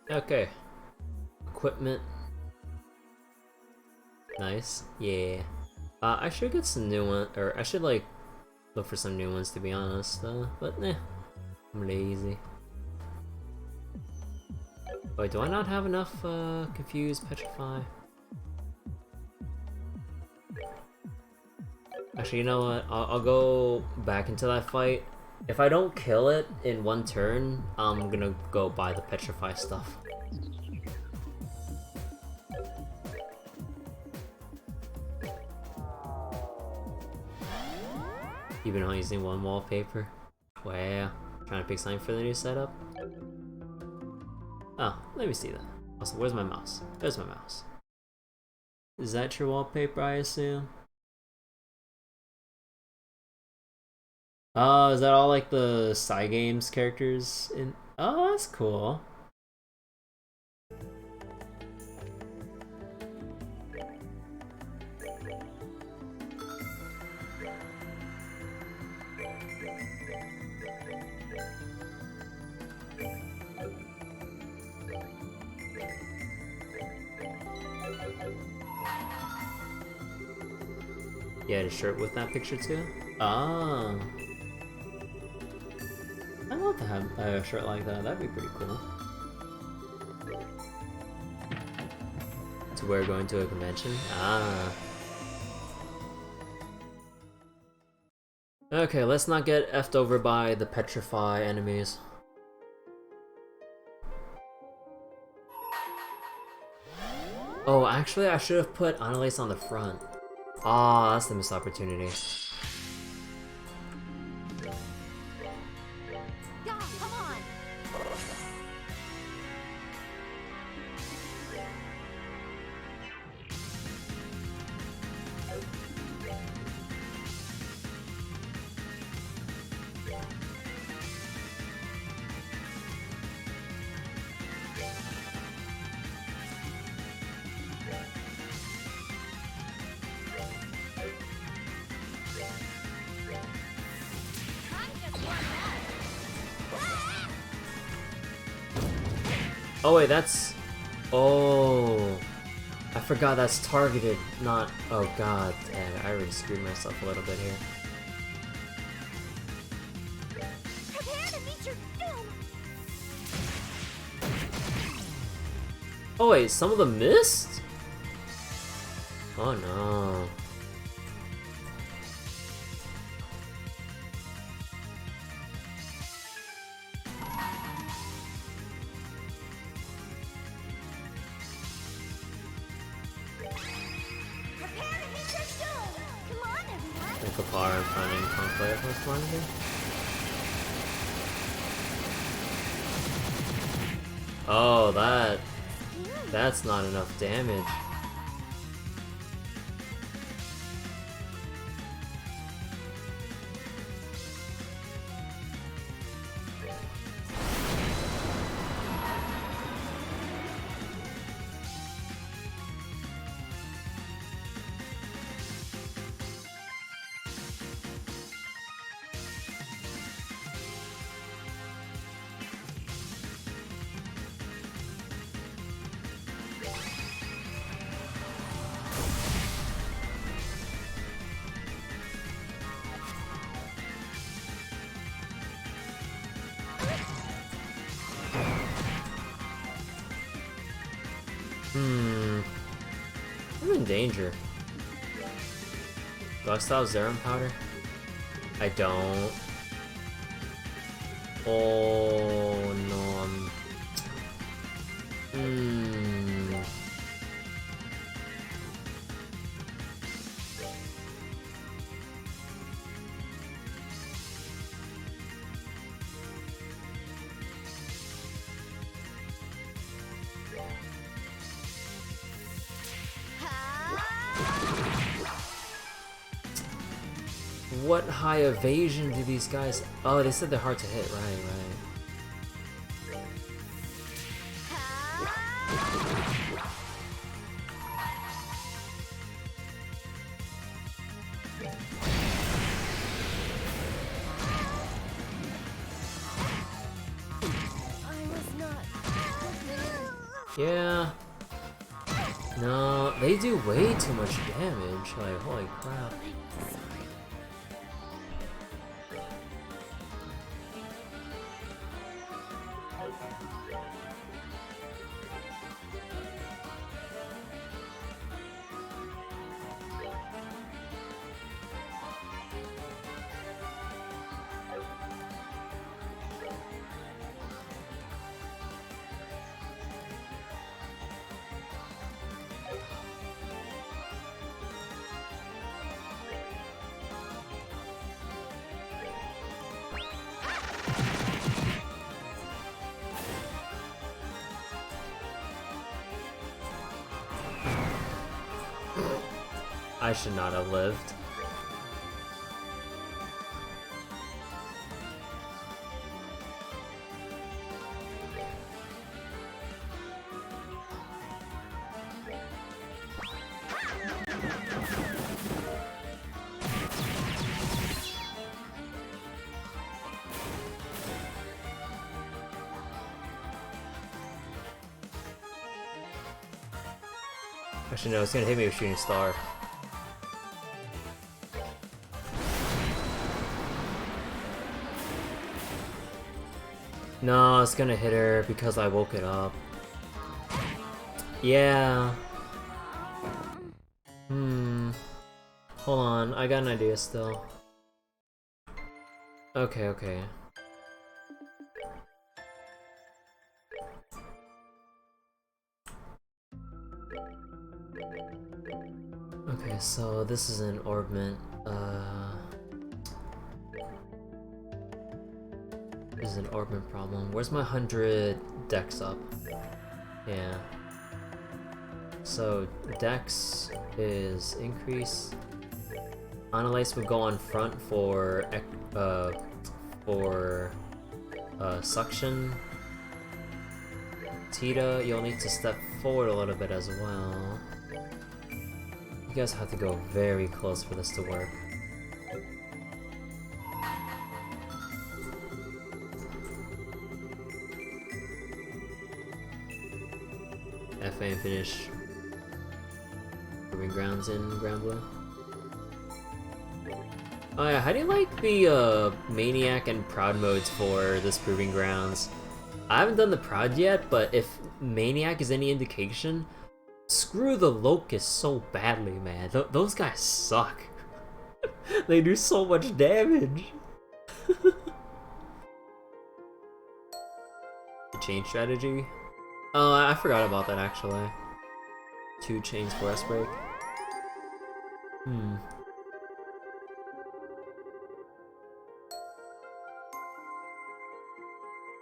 Okay. Equipment. Nice. Yeah. I should get some new ones, or I should like look for some new ones to be honest. But nah, I'm lazy. Wait, do I not have enough Confuse, Petrify? Actually, you know what? I'll go back into that fight. If I don't kill it in one turn, I'm gonna go buy the Petrify stuff. Even only using one wallpaper. Wow. Trying to pick something for the new setup. Oh, let me see that. Also, where's my mouse? There's my mouse. Is that your wallpaper, I assume? Oh, is that all like the Cygames characters in? Oh, that's cool. You had a shirt with that picture too? Ah. I'd love to have a shirt like that, that'd be pretty cool. To wear going to a convention? Ah. Okay, let's not get effed over by the Petrify enemies. Oh, actually I should have put Annalise on the front. Ah, that's the missed opportunity. Yeah, come on. Oh wait, that's... Oh... I forgot that's targeted, not... Oh god, dang, I already screwed myself a little bit here. Prepare to meet your doom! Oh wait, some of them missed? Oh no. Prepare to meet your doom! Come on, everyone! Like a bar and finding conclave was one here. Oh, that's not enough damage. I'm in danger. Do I still have Zerum powder? I don't. Oh no, What high evasion do these guys... Oh, they said they're hard to hit, right. I was not. Yeah. No, they do way too much damage. Like, holy crap. I should not have lived. Actually, no, it's gonna hit me with Shooting Star. No, it's gonna hit her because I woke it up. Yeah. Hold on, I got an idea still. Okay. Okay, so this is an orbment. This is an orbment problem. Where's my 100 dex up? Yeah. So dex is increase. Analyze would go on front for suction. Tita, you'll need to step forward a little bit as well. You guys have to go very close for this to work. cafe and finish Proving Grounds in Grand Blue. Oh yeah, how do you like the Maniac and Proud modes for this Proving Grounds? I haven't done the Proud yet, but if Maniac is any indication, screw the Locust so badly, man. Those guys suck. They do so much damage. The chain strategy? Oh, I forgot about that actually. 2 chains for S break.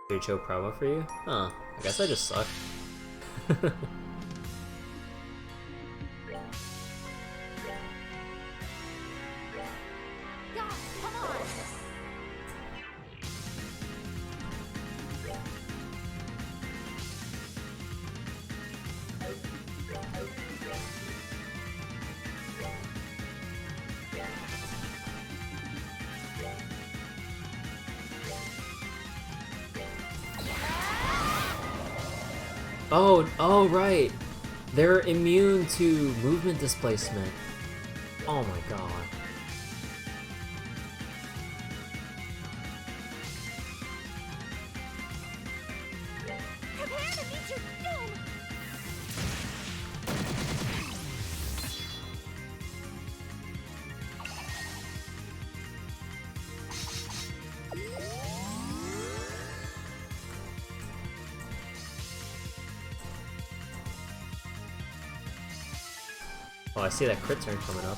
Pretty chill promo for you? Huh. I guess I just suck. Oh, right. They're immune to movement displacement. Oh my god. Prepare to meet your doom! Oh, I see that crit turn coming up.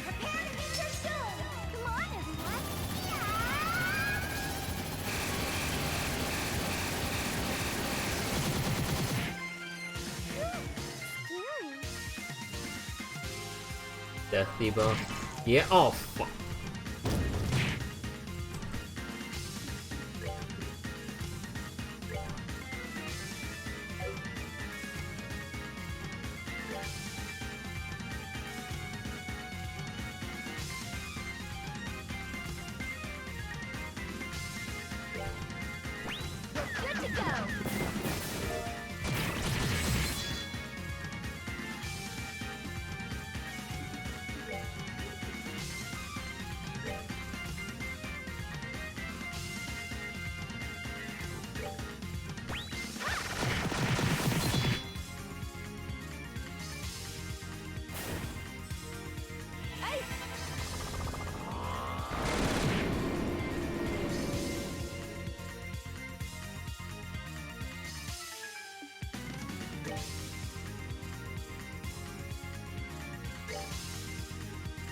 Prepare to meet your doom! Come on, everyone! Scary. Death debuff. Yeah, oh fuck. Good to go!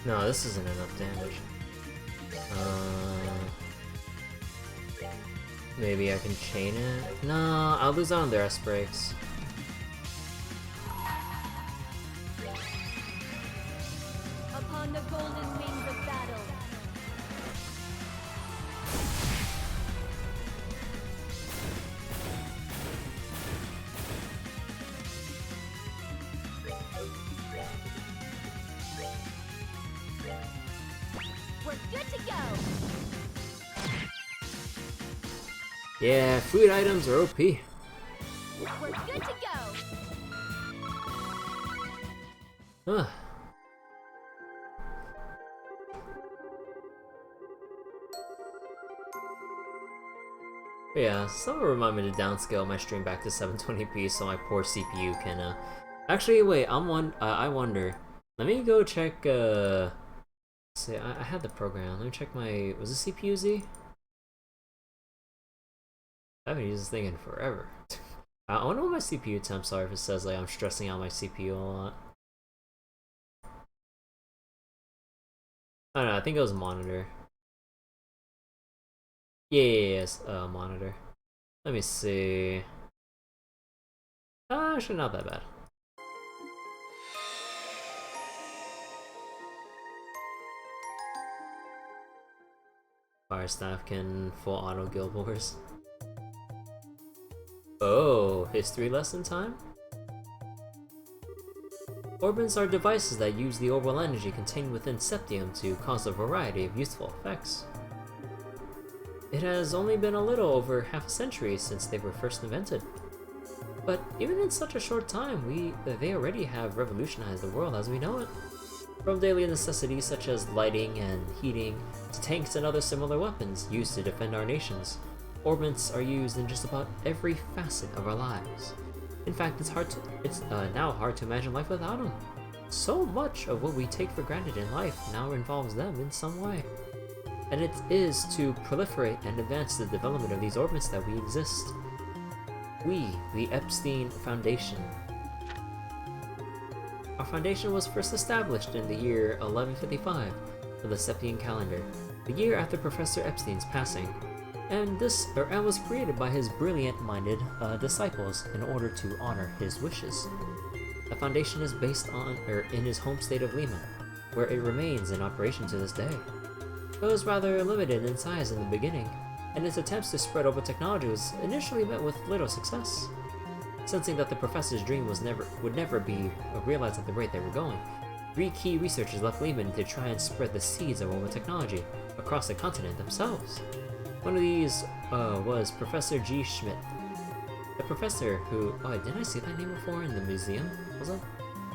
No, this isn't enough damage. Maybe I can chain it? No, I'll lose out on their S breaks. Upon the golden wings of battle. We're good to go! Yeah, food items are OP. We're good to go! Huh. But yeah, someone remind me to downscale my stream back to 720p so my poor CPU can, Actually, wait, I wonder. Let me go check, see, I had the program. Let me check my... Was it CPU Z? I haven't used this thing in forever. I wonder what my CPU temps are if it says, like, I'm stressing out my CPU a lot. I don't know, I think it was monitor. Yes, monitor. Let me see. Actually, not that bad. Fire staff can full auto guild wars. Oh, history lesson time? Orbits are devices that use the orbital energy contained within Septium to cause a variety of useful effects. It has only been a little over half a century since they were first invented. But even in such a short time, they already have revolutionized the world as we know it. From daily necessities such as lighting and heating, to tanks and other similar weapons used to defend our nations, orbits are used in just about every facet of our lives. In fact, it's now hard to imagine life without them. So much of what we take for granted in life now involves them in some way. And it is to proliferate and advance the development of these orbits that we exist. We, the Epstein Foundation. Our foundation was first established in the year 1155 of the Septian calendar, the year after Professor Epstein's passing, and was created by his brilliant-minded disciples in order to honor his wishes. The foundation is based in his home state of Lehman, where it remains in operation to this day. It was rather limited in size in the beginning, and its attempts to spread open technology was initially met with little success. Sensing that the professor's dream would never be realized at the rate they were going, 3 key researchers left Lehman to try and spread the seeds of open technology across the continent themselves. One of these was Professor G. Schmidt. The professor who... Oh, didn't I see that name before in the museum? Was it?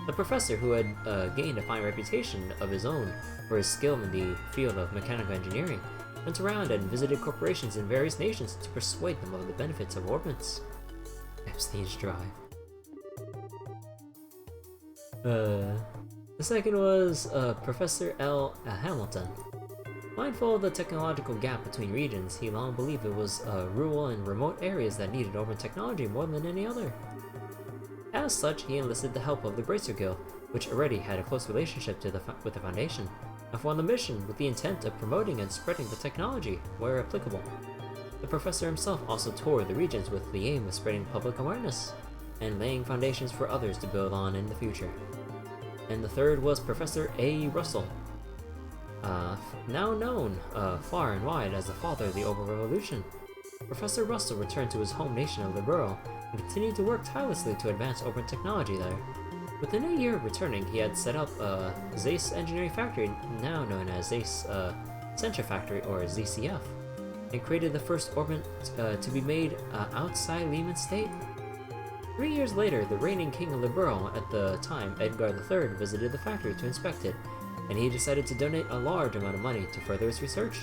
The professor who had gained a fine reputation of his own for his skill in the field of mechanical engineering, went around and visited corporations in various nations to persuade them of the benefits of orbits. Epstein's drive. The second was Professor L. Hamilton. Mindful of the technological gap between regions, he long believed it was rural and remote areas that needed open technology more than any other. As such, he enlisted the help of the Bracer Guild, which already had a close relationship with the Foundation, and formed the mission with the intent of promoting and spreading the technology where applicable. The professor himself also toured the regions with the aim of spreading public awareness, and laying foundations for others to build on in the future. And the third was Professor A. Russell, now known far and wide as the father of the Oval Revolution. Professor Russell returned to his home nation of Liberia and continued to work tirelessly to advance open technology there. Within a year of returning, he had set up Zeiss Engineering Factory, now known as Zeiss Center Factory or ZCF, and created the first orbit to be made outside Lehman State. 3 years later, the reigning king of Liberia at the time, Edgar III, visited the factory to inspect it, and he decided to donate a large amount of money to further its research.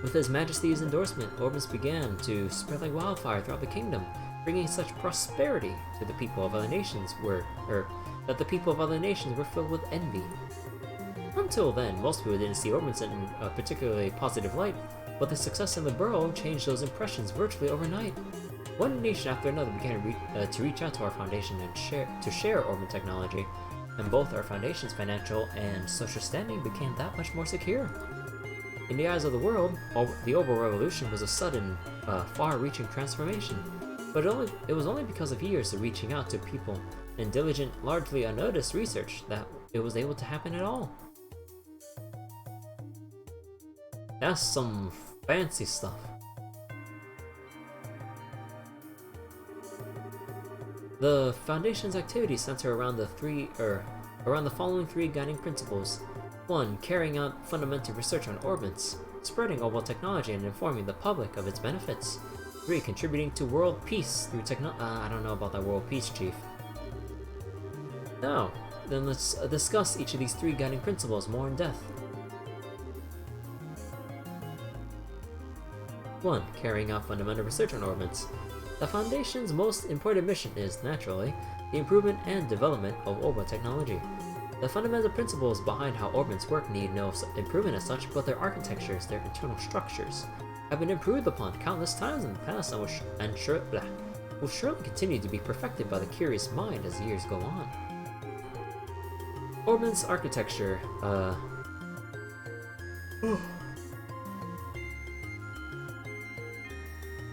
With His Majesty's endorsement, orbits began to spread like wildfire throughout the kingdom, bringing such prosperity to the people of other nations that the people of other nations were filled with envy. Until then, most people didn't see orbits in a particularly positive light, but the success in Liberia changed those impressions virtually overnight. One nation after another began to reach out to our foundation and share orbit technology, and both our foundation's financial and social standing became that much more secure. In the eyes of the world, the Oval Revolution was a sudden, far-reaching transformation, but it was only because of years of reaching out to people and diligent, largely unnoticed research that it was able to happen at all. That's some fancy stuff. The Foundation's activities center around the following 3 guiding principles. 1. Carrying out fundamental research on orbits, spreading oval technology and informing the public of its benefits. 3. Contributing to world peace through I don't know about that world peace, Chief. Now, then let's discuss each of these 3 guiding principles more in depth. 1. Carrying out fundamental research on orbits. The Foundation's most important mission is, naturally, the improvement and development of orbital technology. The fundamental principles behind how orbits work need no improvement as such, but their architectures, their internal structures, have been improved upon countless times in the past and will surely continue to be perfected by the curious mind as the years go on. Orbits architecture,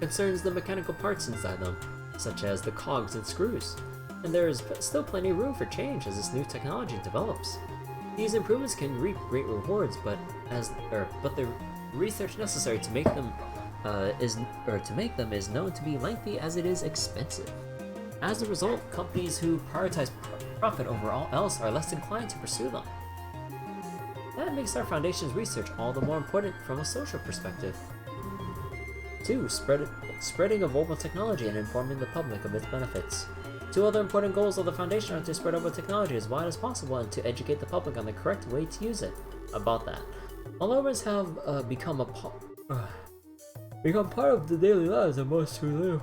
concerns the mechanical parts inside them, such as the cogs and screws, and there is still plenty of room for change as this new technology develops. These improvements can reap great rewards, but research necessary to make them is known to be lengthy as it is expensive. As a result, companies who prioritize profit over all else are less inclined to pursue them. That makes our Foundation's research all the more important from a social perspective. 2. Spreading of orbital technology and informing the public of its benefits. 2 other important goals of the Foundation are to spread orbital technology as wide as possible and to educate the public on the correct way to use it. About that. While orbits have become part of the daily lives of most who live.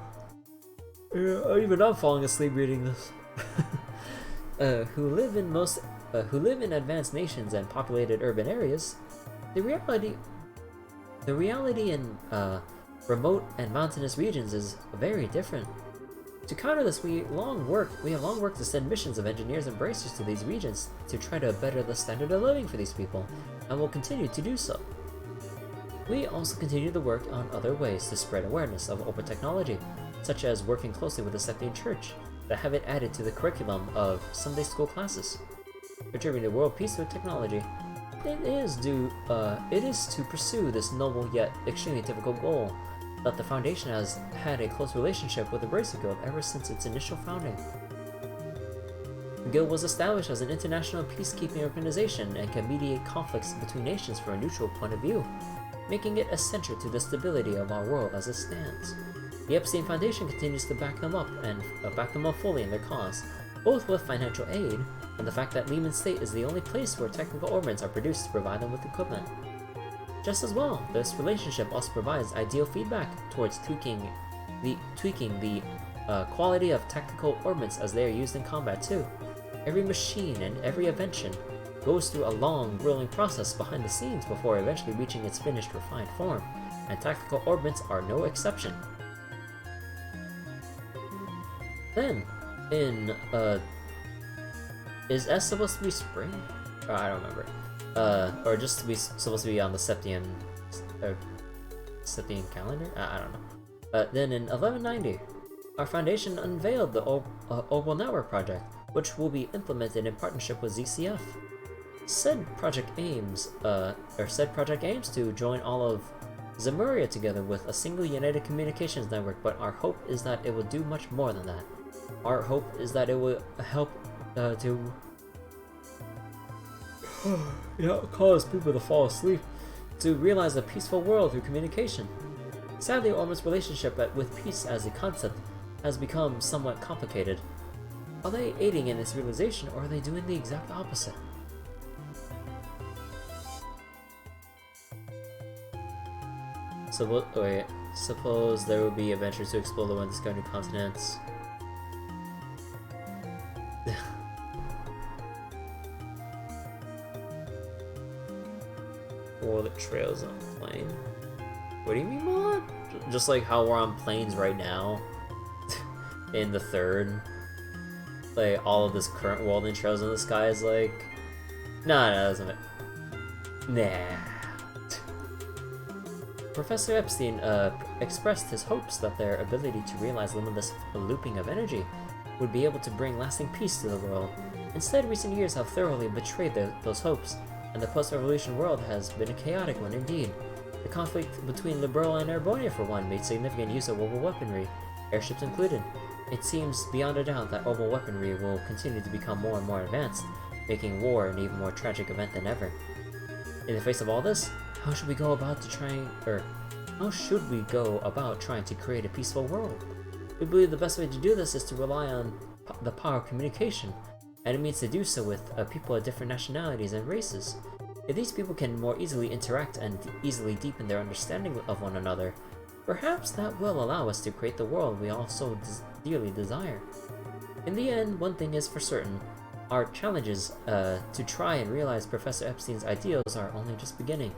Even I'm falling asleep reading this. Who live in advanced nations and populated urban areas, the reality in remote and mountainous regions is very different. To counter this, we have long worked to send missions of engineers and bracers to these regions to try to better the standard of living for these people, and will continue to do so. We also continue to work on other ways to spread awareness of open technology, such as working closely with the Epstein Church to have it added to the curriculum of Sunday school classes. Contributing to world peace with technology, it is to pursue this noble yet extremely difficult goal that the Foundation has had a close relationship with the Bracer Guild ever since its initial founding. The Guild was established as an international peacekeeping organization and can mediate conflicts between nations from a neutral point of view, making it essential to the stability of our world as it stands. The Epstein Foundation continues to back them up fully in their cause, both with financial aid and the fact that Lehman State is the only place where technical ornaments are produced to provide them with equipment. Just as well, this relationship also provides ideal feedback towards tweaking the quality of tactical ornaments as they are used in combat too. Every machine and every invention goes through a long, grueling process behind the scenes before eventually reaching its finished, refined form, and tactical ornaments are no exception. Then, is S supposed to be spring? Oh, I don't remember. Or just supposed to be on the Septian calendar? I don't know. Then in 1190, our Foundation unveiled the Orbital Network project, which will be implemented in partnership with ZCF. Said project aims to join all of Zemuria together with a single united communications network, but our hope is that it will do much more than that. Our hope is that it will help cause people to fall asleep, to realize a peaceful world through communication. Sadly, Orman's relationship with peace as a concept has become somewhat complicated. Are they aiding in this realization, or are they doing the exact opposite? Suppose there will be adventures to explore the one discover new continents. Or the trails on the plane. What do you mean, Mod? Just like how we're on planes right now. In the third. Like, all of this current world and trails in the sky is like... Nah, that doesn't... Nah. Professor Epstein expressed his hopes that their ability to realize limitless looping of energy would be able to bring lasting peace to the world. Instead, recent years have thoroughly betrayed those hopes, and the post-revolution world has been a chaotic one indeed. The conflict between Liberal and Erbonia, for one, made significant use of orbital weaponry, airships included. It seems beyond a doubt that orbital weaponry will continue to become more and more advanced, making war an even more tragic event than ever. In the face of all this, how should we go about trying to create a peaceful world? We believe the best way to do this is to rely on the power of communication, and it means to do so with people of different nationalities and races. If these people can more easily interact and easily deepen their understanding of one another, perhaps that will allow us to create the world we all so dearly desire. In the end, one thing is for certain, our challenges to try and realize Professor Epstein's ideals are only just beginning.